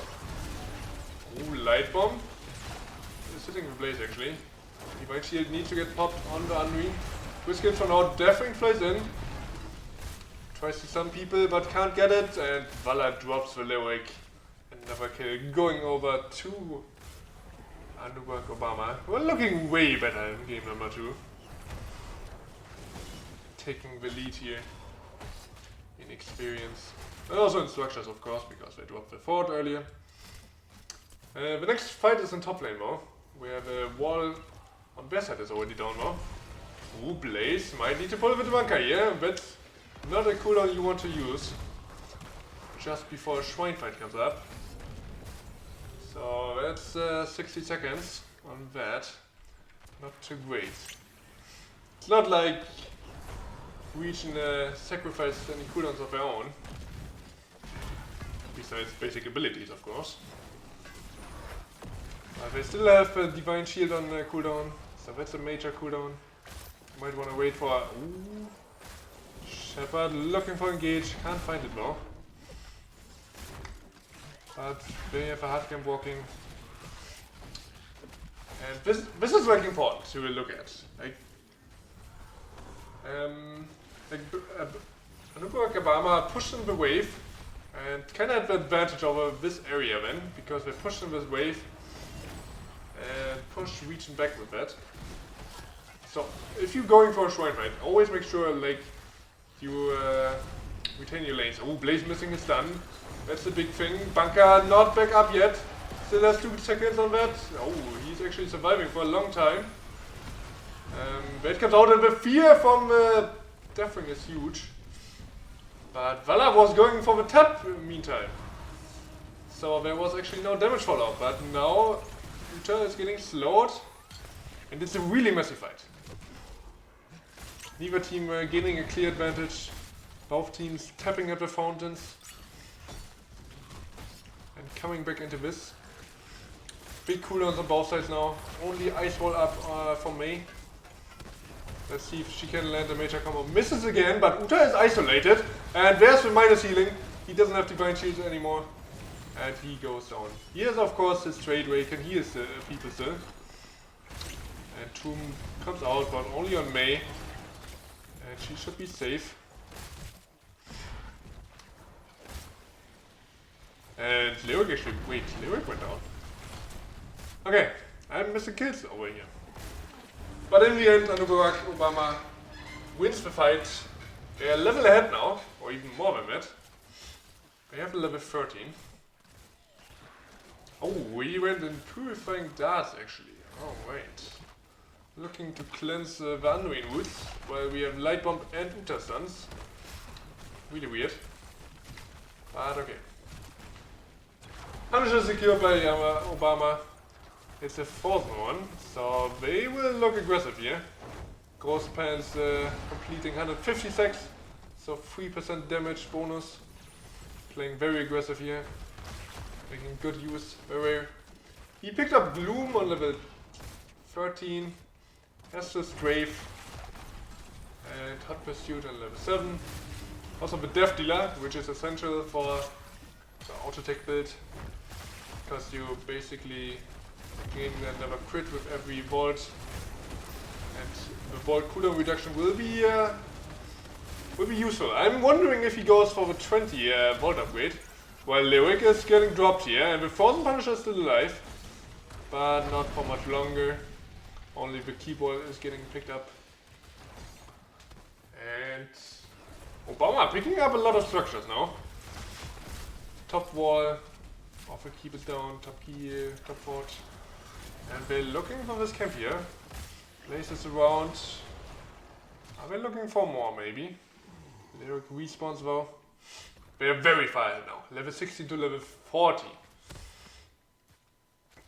S1: Ooh, Light Bomb. Is hitting the blaze actually. Divine Shield needs to get popped on the Unreal. Whisk it for now, Deathwing flies in. Tries to stun people but can't get it, and Vala drops the Lyric. Another kill going over to Barak Obama. We're looking way better in game number 2. Taking the lead here in experience. And also in structures, of course, because they dropped the fort earlier. The next fight is in top lane though. We have a wall On their side is already down now. Ooh, Blaze might need to pull with the bunker here. That's not a cooldown you want to use just before a Shrine fight comes up. So that's 60 seconds on that. Not too great. It's not like ReGen sacrificed any cooldowns of their own. Besides basic abilities, of course. They still have a Divine Shield on cooldown, so that's a major cooldown. Might want to wait for... Ooh. Shepard looking for engage, can't find it though. But they have a hard camp walking. And this is like important to look at. Like Barak Obama pushed in the wave and kind of had the advantage over this area then, because they pushed in this wave and pushed ReGen back with that. So if you're going for a Shrine fight, always make sure like you retain your lanes. Oh, Blaze missing his stun. That's the big thing. Bunker not back up yet. Still has 2 seconds on that. Oh, he's actually surviving for a long time. That comes out, and the fear from Deathwing is huge. But Vala was going for the tap in the meantime. So there was actually no damage fallout. But now Uta is getting slowed. And it's a really messy fight. Neither team gaining a clear advantage. Both teams tapping at the fountains. And coming back into this. Big cooldowns on both sides now. Only ice wall up for Mei. Let's see if she can land a major combo. Misses again, but Uta is isolated. And there's the minus healing. He doesn't have Divine Shield anymore. And he goes down. He has, of course, his trade where he can heal people still. And Tomb comes out, but only on Mei. And she should be safe. And Lyric actually... Wait, Lyric went down. Okay, I'm missing kills over here. But in the end, Barak Obama wins the fight. They are level ahead now, or even more than that. They have level 13. Oh, we went in Purifying Darts actually. Oh, wait. Looking to cleanse the Anduin Woods, while we have Light Bomb and Uta stuns. Really weird. But okay. Punisher secured by Obama. It's a frozen one, so they will look aggressive here. Ghost Pants completing 150 seconds, so 3% damage bonus. Playing very aggressive here. Making good use. He picked up Gloom on level 13. Has the Strafe. And Hot Pursuit on level 7. Also the Death Dealer, which is essential for the auto-tech build. Because you basically gain another crit with every vault. And the vault cooldown reduction will be useful. I'm wondering if he goes for the 20 vault upgrade. While Lyric is getting dropped here, and the Frozen Punisher is still alive. But not for much longer. Only the keyboard is getting picked up. And Obama picking up a lot of structures now. Top wall, offer keep it down, top key, top fort. And they're looking for this camp here. Places around. Are they looking for more maybe? Lyric respawns though. They're very far ahead now. Level 16 to level 40.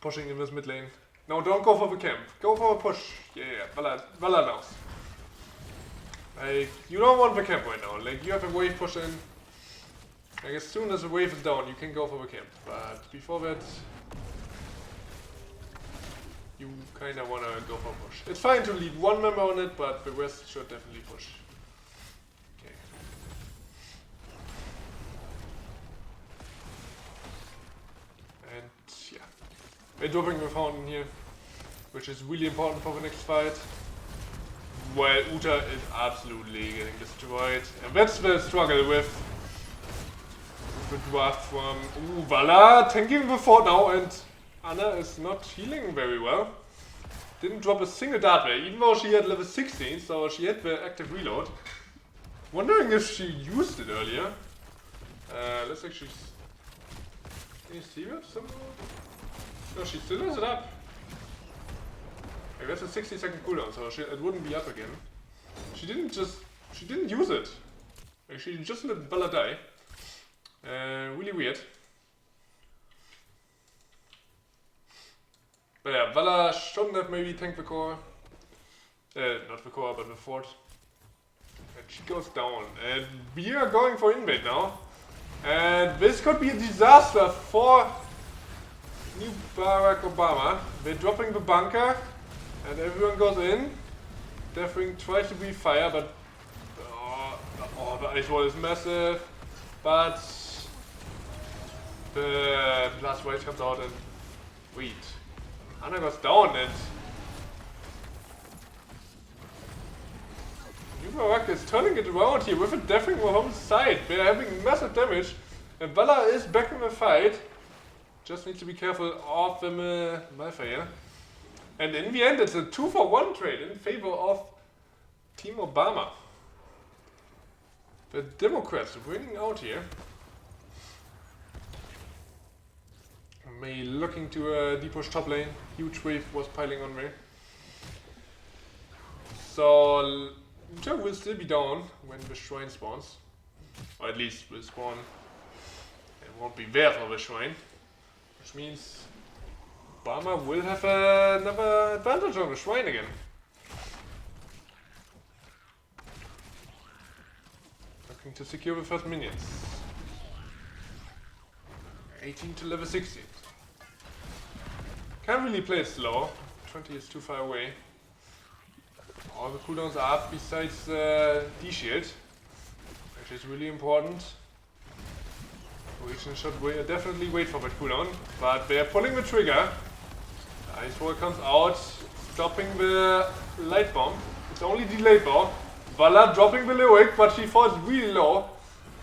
S1: Pushing in this mid lane. No, don't go for the camp. Go for a push. Yeah, Vala knows. Like, you don't want the camp right now. Like, you have a wave push in. Like, as soon as the wave is down, you can go for the camp. But before that, you kind of want to go for a push. It's fine to leave one member on it, but the rest should definitely push. Okay. And yeah. They're dropping the fountain here, which is really important for the next fight. While Uta is absolutely getting destroyed. And that's the struggle with the dwarf from Vala tanking the fort now, and Anna is not healing very well. Didn't drop a single dart there, even though she had level 16, so she had the active reload. Wondering if she used it earlier. Let's actually... Can you see that somehow? No, she still has it up. Okay, that's a 60-second cooldown, so it wouldn't be up again. She didn't use it. Like, she just let Bala die. Really weird. But yeah, Vala shouldn't have maybe tanked the core. Not the core, but the fort. And she goes down. And we are going for invade now. And this could be a disaster for new Barack Obama. They're dropping the bunker. And everyone goes in. Deathwing tries to breathe fire, but... Oh, the ice wall is massive. But... the last wave comes out and... Wait. Anna goes down and... Barak is turning it around here with a Deathwing on his side. They're having massive damage. And Vala is back in the fight. Just needs to be careful of the Malfire. And in the end, it's a 2-for-1 trade in favor of Team Obama. The Democrats winning out here. May looking to depush top lane. Huge wave was piling on me. So Lucha will still be down when the shrine spawns. Or at least will spawn. It won't be there for the shrine. Which means Obama will have another advantage on the shrine again. Looking to secure the first minions. 18 to level 16. Can't really play it slow. 20 is too far away. All the cooldowns are up besides D-Shield, which is really important. ReGen should definitely wait for that cooldown, but they are pulling the trigger. The Ice Wall comes out, stopping the light bomb. It's only delayed though. Vala dropping the lyric, but she falls really low.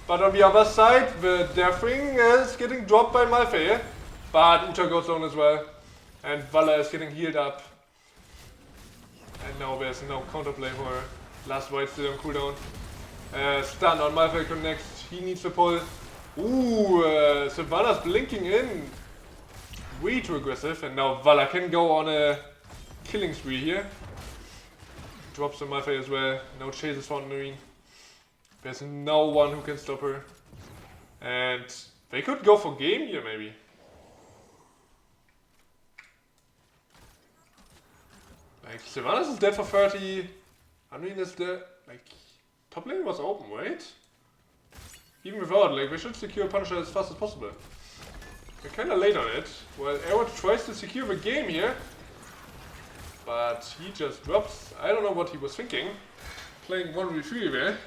S1: But on the other side, the Deathwing is getting dropped by Malfeir, but Uta goes down as well, and Vala is getting healed up. And now there's no counterplay for her. Last White still on cooldown. Stun on Malfeir connects. He needs the pull. Ooh, Sylvana's blinking in. Way too aggressive. And now Vala can go on a killing spree here. Drops the Malfeir as well. No chases for Marine. There's no one who can stop her. And they could go for game here maybe. Like, Sylvanas is dead for 30. I mean, is the, like, top lane was open, right? Even without, like, we should secure Punisher as fast as possible. We're kinda late on it. Well, Arrow tries to secure the game here. But he just drops. I don't know what he was thinking. Playing 1v3 there.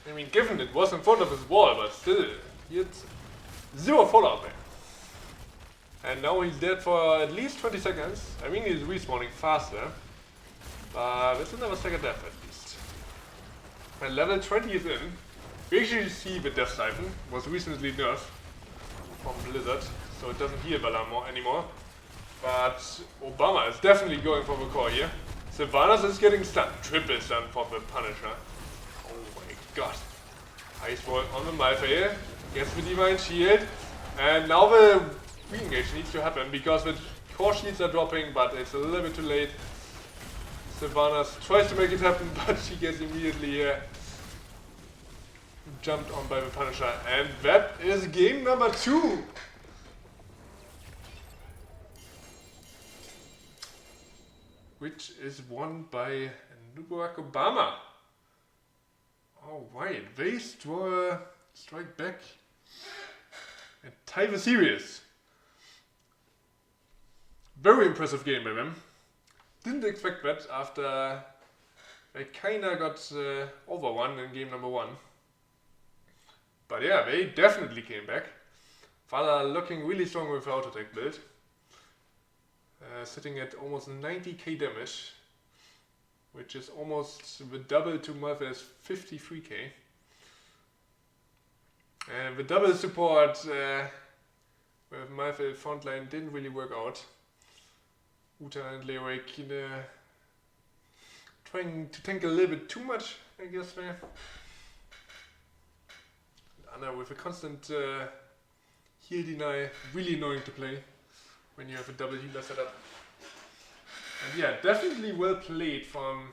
S1: I mean, given it was in front of his wall, but still, he had 0 fallout there. And now he's dead for at least 20 seconds. I mean, he's respawning faster. But it's another second death at least. And level 20 is in. We actually see the Death Siphon was recently nerfed from Blizzard, so it doesn't heal Vala anymore. But Obama is definitely going for the core here. Sylvanas is getting stunned. Triple stun for the Punisher. Oh my god. Ice Wall on the Malfeir. Gets the Divine Shield. And now the re-engage needs to happen because the core shields are dropping, but it's a little bit too late. Sylvanas tries to make it happen, but she gets immediately jumped on by the Punisher. And that is game number 2. Which is won by Barak Obama. Alright, they strike back and tie the series. Very impressive game by them. Didn't expect that after they kinda got over one in game number 1. But yeah, they definitely came back. Vala looking really strong with the auto-attack build. Sitting at almost 90k damage, which is almost the double to Malfeir's 53k. And the double support with Malfeir frontline didn't really work out. Uta and Leoric trying to tank a little bit too much, I guess there. Anna with a constant heal deny, really annoying to play when you have a double healer set up. And yeah, definitely well played from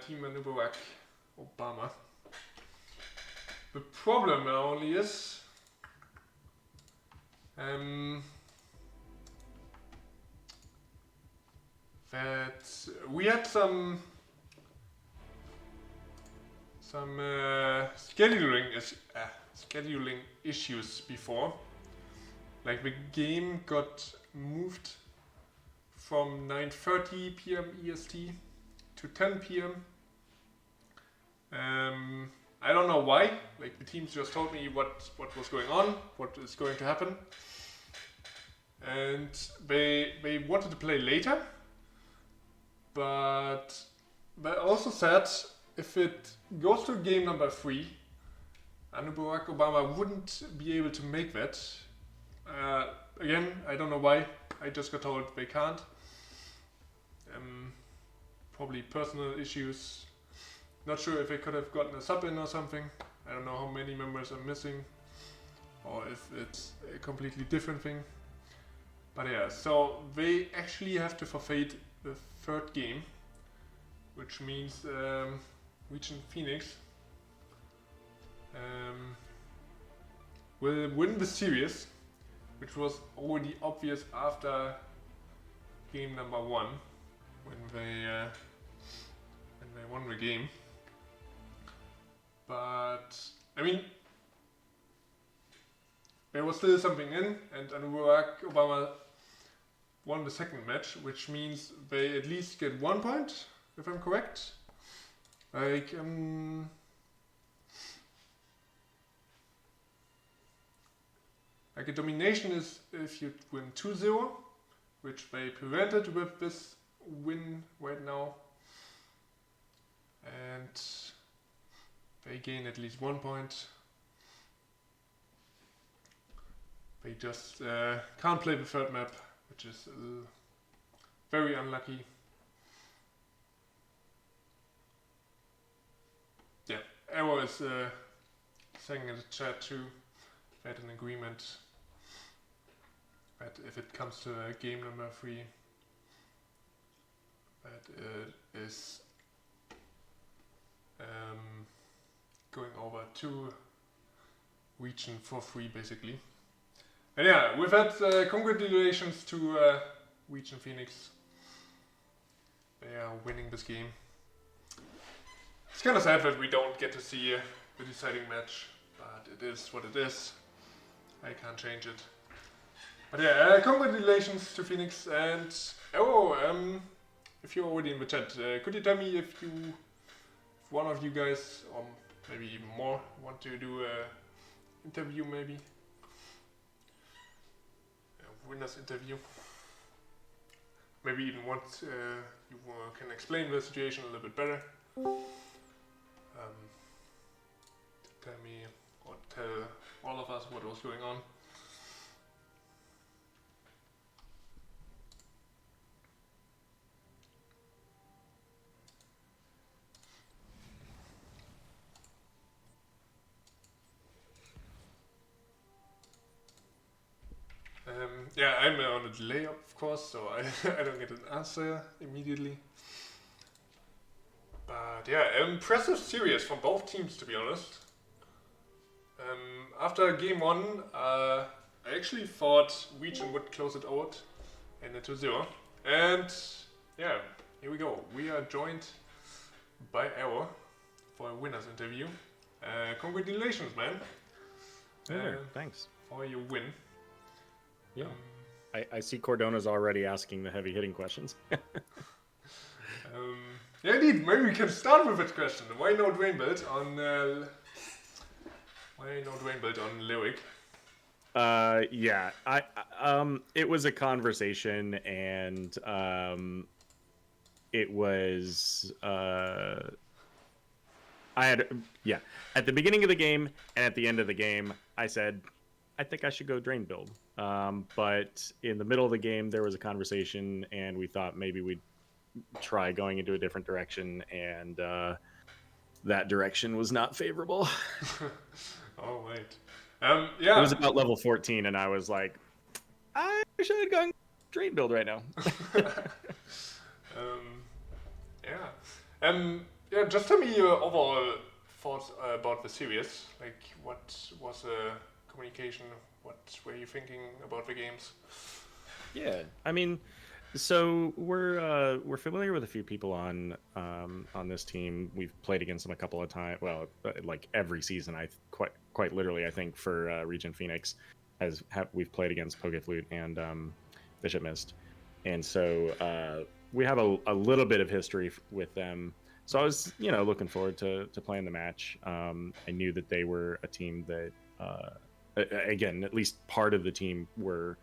S1: Team Barak Obama. The problem now only is that we had some scheduling issues before. Like the game got moved from 9:30 p.m. EST to 10 p.m. I don't know why. Like the teams just told me what was going on, what is going to happen, and they wanted to play later, but they also said if it goes to game number 3, and Barack Obama wouldn't be able to make that. Again, I don't know why. I just got told they can't. Probably personal issues. Not sure if they could have gotten a sub in or something. I don't know how many members are missing, or if it's a completely different thing. But yeah, so they actually have to forfeit the 3rd game, which means ReGen Phoenix will win the series, which was already obvious after game number 1 when they won the game. But I mean, there was still something in, and Barack Obama won the 2nd match, which means they at least get 1 point, if I'm correct. Like a domination is if you win 2-0, which they prevented with this win right now. And they gain at least 1 point. They just can't play the 3rd map, which is very unlucky. Yeah, Arrow is saying in the chat too that an agreement that if it comes to game number 3, that it is going over to ReGen for free, basically. And yeah, with that, congratulations to ReGen Phoenix. They are winning this game. It's kind of sad that we don't get to see the deciding match, but it is what it is. I can't change it. But yeah, congratulations to Phoenix. And if you're already in the chat, could you tell me if one of you guys, or maybe even more, want to do a interview, maybe a winner's interview? Maybe even want you can explain the situation a little bit better. Tell me or tell all of us what was going on. Yeah, I'm on a delay, of course, so I don't get an answer immediately. But yeah, impressive series from both teams, to be honest. After game 1, I actually thought ReGen would close it out in a 2-0. And yeah, here we go. We are joined by Arrow for a winner's interview. Congratulations, man.
S2: Thanks.
S1: For your win.
S2: Yeah. I see Cordona's already asking the heavy hitting questions.
S1: Yeah, indeed. Maybe we can start with that question. Why no drain build on Lyric?
S2: Yeah. It was a conversation, and it was at the beginning of the game and at the end of the game, I said I think I should go drain build. But in the middle of the game, there was a conversation, and we thought maybe we'd try going into a different direction, and that direction was not favorable.
S1: Oh, wait. Yeah.
S2: It was about level 14, and I was like, I should go drain build right now.
S1: Yeah, just tell me your overall thoughts about the series. Like, what was the communication? What were you thinking about the games?
S2: Yeah, I mean, so we're familiar with a few people on this team. We've played against them a couple of times. Well, like every season, quite literally, I think for ReGen Phoenix, we've played against Pokeflute and Bishop Mist, and so we have a little bit of history with them. So I was looking forward to playing the match. I knew that they were a team that again, at least part of the team were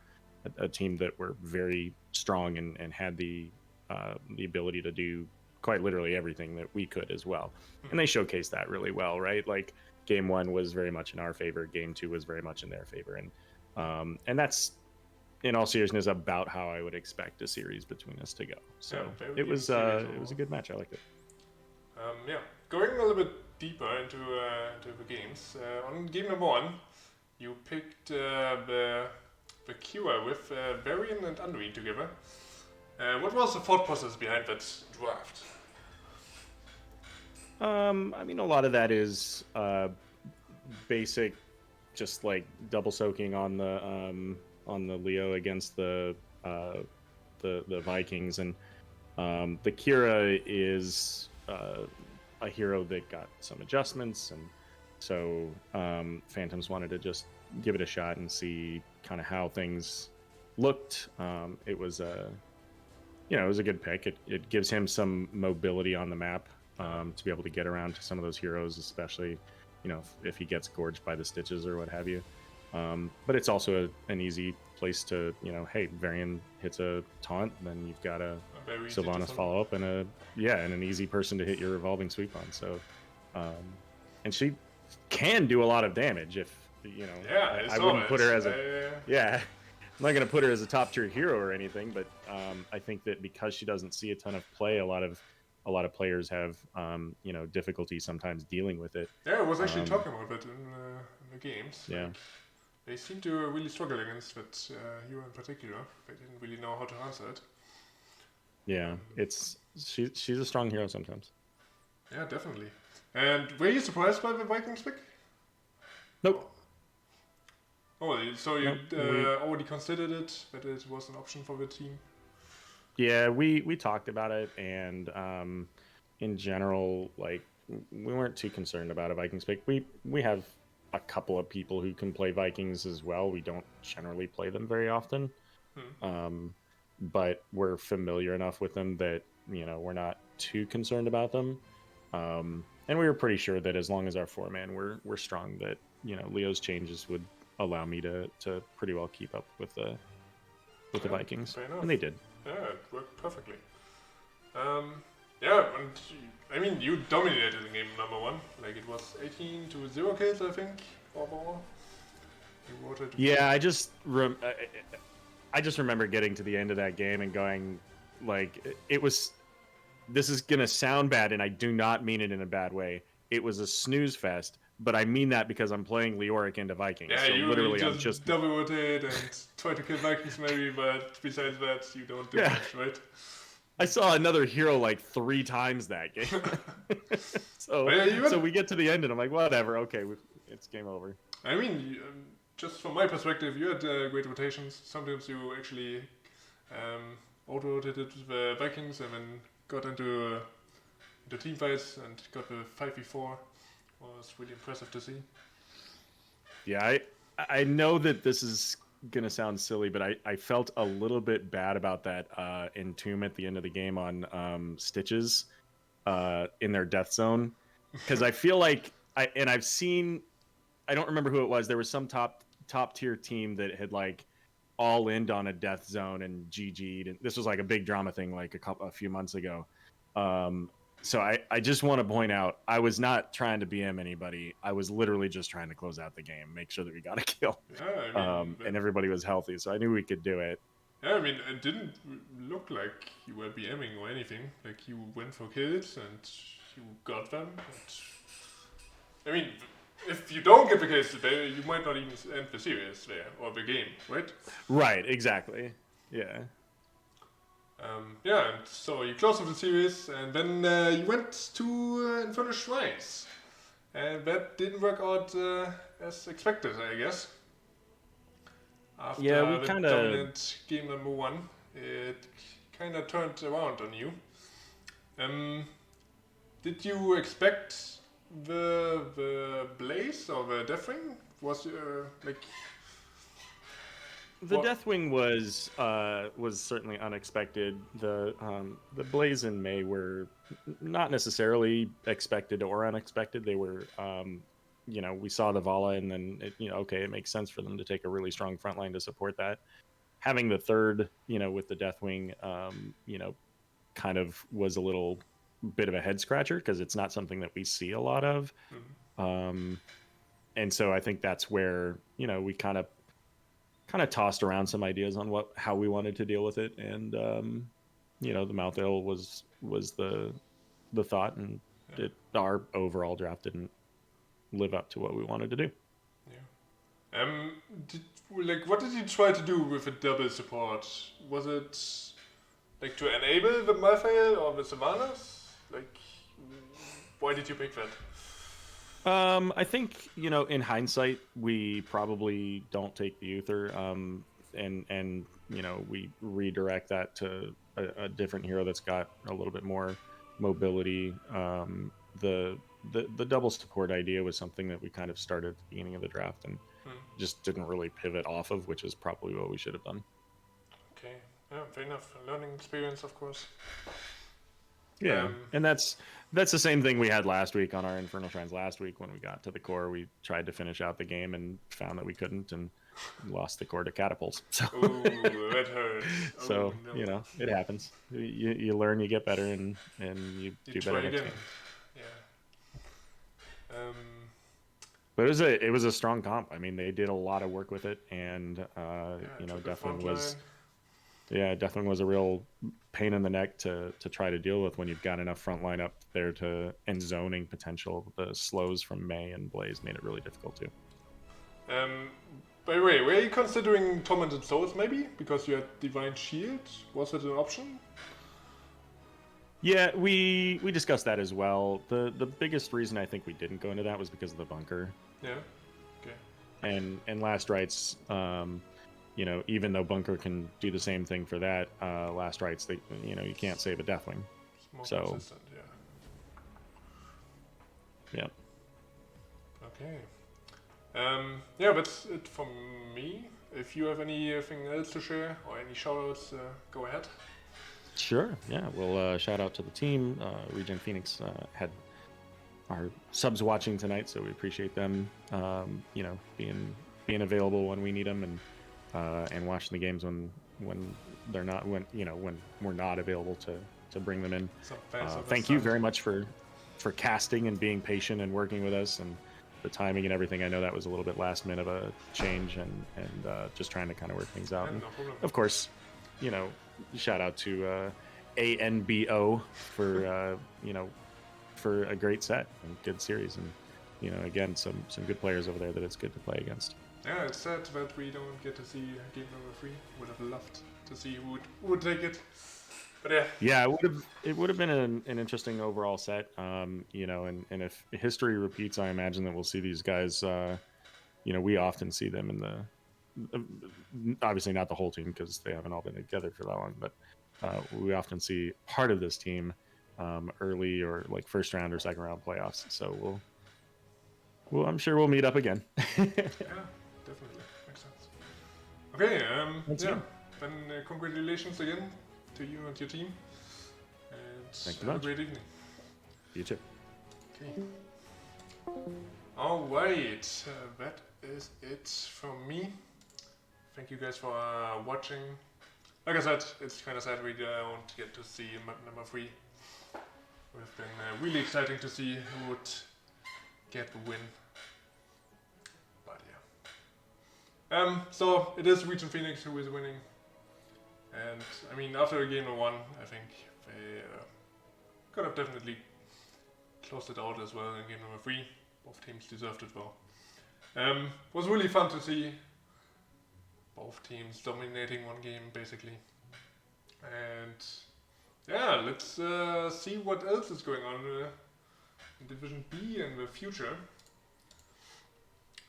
S2: a team that were very strong and had the ability to do quite literally everything that we could as well. And they showcased that really well, right? Like game 1 was very much in our favor, game 2 was very much in their favor, and that's in all seriousness about how I would expect a series between us to go. So it was a good match. I liked it.
S1: Going a little bit deeper into the games. On game number 1, you picked the Kira with Varian and Unread together. What was the thought process behind that draft?
S2: I mean, a lot of that is basic, just like double soaking on the Leo against the Vikings, and the Kira is a hero that got some adjustments, and so Phantoms wanted to just give it a shot and see kind of how things looked. It was a good pick. It gives him some mobility on the map to be able to get around to some of those heroes, especially if he gets gorged by the stitches or what have you. But it's also an easy place to hey, Varian hits a taunt, then you've got a Sylvanas follow up and an easy person to hit your revolving sweep on. So and she can do a lot of damage if I wouldn't put her as I'm not going to put her as a top tier hero or anything, but I think that because she doesn't see a ton of play, a lot of players have difficulty sometimes dealing with it.
S1: Yeah, I was actually talking about it in the games.
S2: Yeah.
S1: Like, they seem to really struggle against that hero in particular. They didn't really know how to answer it.
S2: Yeah, she's a strong hero sometimes.
S1: Yeah, definitely. And were you surprised by the Vikings pick?
S2: Nope.
S1: Oh, so you already considered it, that it was an option for the team?
S2: Yeah, we talked about it, and in general, like, we weren't too concerned about a Vikings pick. We have a couple of people who can play Vikings as well. We don't generally play them very often, but we're familiar enough with them that we're not too concerned about them. And we were pretty sure that as long as our 4-man we're strong, that Leo's changes would allow me to pretty well keep up with the Vikings, and they did.
S1: Yeah, it worked perfectly. And I mean, you dominated in game number 1. Like, it was 18-0 kills, I think, or more. You wrote it.
S2: Yeah, I just remember getting to the end of that game and going, like, it was. This is gonna sound bad, and I do not mean it in a bad way. It was a snooze fest, but I mean that because I'm playing Leoric into Vikings.
S1: Yeah,
S2: so
S1: you just double rotate and try to kill Vikings maybe, but besides that, you don't do much, right?
S2: I saw another hero like 3 times that game. So we get to the end, and I'm like, whatever, okay, it's game over.
S1: I mean, just from my perspective, you had great rotations. Sometimes you actually auto-rotated the Vikings and then got into team fights and got the 5v4. Was really impressive to see.
S2: Yeah, I know that this is gonna sound silly, but I felt a little bit bad about that entomb at the end of the game on Stitches in their death zone, because I feel like I've seen, I don't remember who it was, there was some top tier team that had like all in on a death zone and GG'd, and this was like a big drama thing like a few months ago. So I just want to point out, I was not trying to BM anybody. I was literally just trying to close out the game, make sure that we got a kill.
S1: Yeah, I mean,
S2: and everybody was healthy, so I knew we could do it.
S1: Yeah, I mean, it didn't look like you were BMing or anything. Like, you went for kills and you got them. I mean, if you don't get the kills today, you might not even end the series there, or the game, right?
S2: Right, exactly. Yeah.
S1: Yeah, and so you closed off the series, and then you went to Infernal Shrines, and that didn't work out as expected, I guess.
S2: Yeah,
S1: After
S2: we
S1: the
S2: kind of
S1: dominant game number one, it kind of turned around on you. Um, did you expect the blaze or the deathwing? Was like
S2: the
S1: what?
S2: Deathwing was certainly unexpected. The Blaze and May were not necessarily expected or unexpected. They were we saw the Vala, and then okay, it makes sense for them to take a really strong front line to support that. Having the third, with the Deathwing, kind of was a little bit of a head scratcher because it's not something that we see a lot of.
S1: Mhm.
S2: And so I think that's where we kind of tossed around some ideas on how we wanted to deal with it, and the mouth ale was the thought, and our overall draft didn't live up to what we wanted to do.
S1: Yeah. Did, what did you try to do with the double support? Was it like to enable the Malthael or the Sylvanas? Like, why did you pick that?
S2: I think in hindsight, we probably don't take the Uther, and we redirect that to a different hero that's got a little bit more mobility. The double support idea was something that we kind of started at the beginning of the draft and
S1: Hmm.
S2: just didn't really pivot off of, which is probably what we should have done.
S1: Okay, yeah, fair enough. Learning experience, of course.
S2: Yeah, and that's the same thing we had last week on our Infernal Shrines last week when we got to the core. We tried to finish out the game and found that we couldn't, and lost the core to catapults. So,
S1: ooh, that hurts.
S2: so
S1: Oh, no.
S2: it happens. You learn, you get better, and you do
S1: try
S2: better next
S1: again.
S2: game.
S1: Yeah.
S2: But it was a strong comp. I mean, they did a lot of work with it, and Deathwing was a real pain in the neck to try to deal with when you've got enough front line up there and zoning potential. The slows from May and Blaze made it really difficult too.
S1: By the way, were you considering Tormented Souls maybe? Because you had Divine Shield? Was it an option?
S2: Yeah, we discussed that as well. The biggest reason I think we didn't go into that was because of the bunker.
S1: Yeah. Okay.
S2: And Last Rites, even though bunker can do the same thing for that, Last Rites, you can't save a Deathwing.
S1: It's more
S2: So
S1: consistent,
S2: yeah.
S1: Okay. Yeah, that's it from me. If you have anything else to share or any shoutouts, go ahead.
S2: Sure. Yeah. Well, shout out to the team. ReGen Phoenix had our subs watching tonight, so we appreciate them. Being available when we need them, and watching the games when they're not when we're not available to bring them in. Thank you very much for casting and being patient and working with us, and the timing and everything. I know that was a little bit last minute of a change, and just trying to kind of work things out. And of course, shout out to ANBO for for a great set and good series, and again some good players over there that it's good to play against.
S1: Yeah, it's sad that we don't get to see game number 3. Would have loved to see who would take it. But yeah,
S2: it would have been an interesting overall set. And if history repeats, I imagine that we'll see these guys. We often see them in the obviously not the whole team because they haven't all been together for that long, but we often see part of this team early or like first round or second round playoffs. So I'm sure we'll meet up again.
S1: Yeah, definitely makes sense. Okay, then congratulations again to you and your team, and have a great evening.
S2: You too.
S1: Okay. All right, that is it from me. Thank you guys for watching. Like I said, it's kind of sad we don't get to see map number 3. It would have been really exciting to see who would get the win. But yeah. So it is ReGen Phoenix who is winning. And I mean, after game number 1, I think they could have definitely closed it out as well in game number 3. Both teams deserved it well. Was really fun to see both teams dominating one game basically. And yeah, let's see what else is going on in Division B in the future.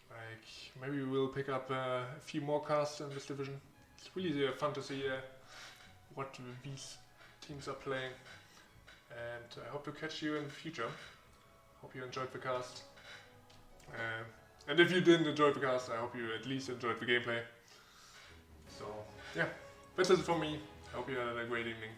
S1: Like, maybe we'll pick up a few more casts in this division. It's really fun to see what these teams are playing. And I hope to catch you in the future. Hope you enjoyed the cast. And if you didn't enjoy the cast, I hope you at least enjoyed the gameplay. So, yeah, that's it for me. I hope you had a great evening.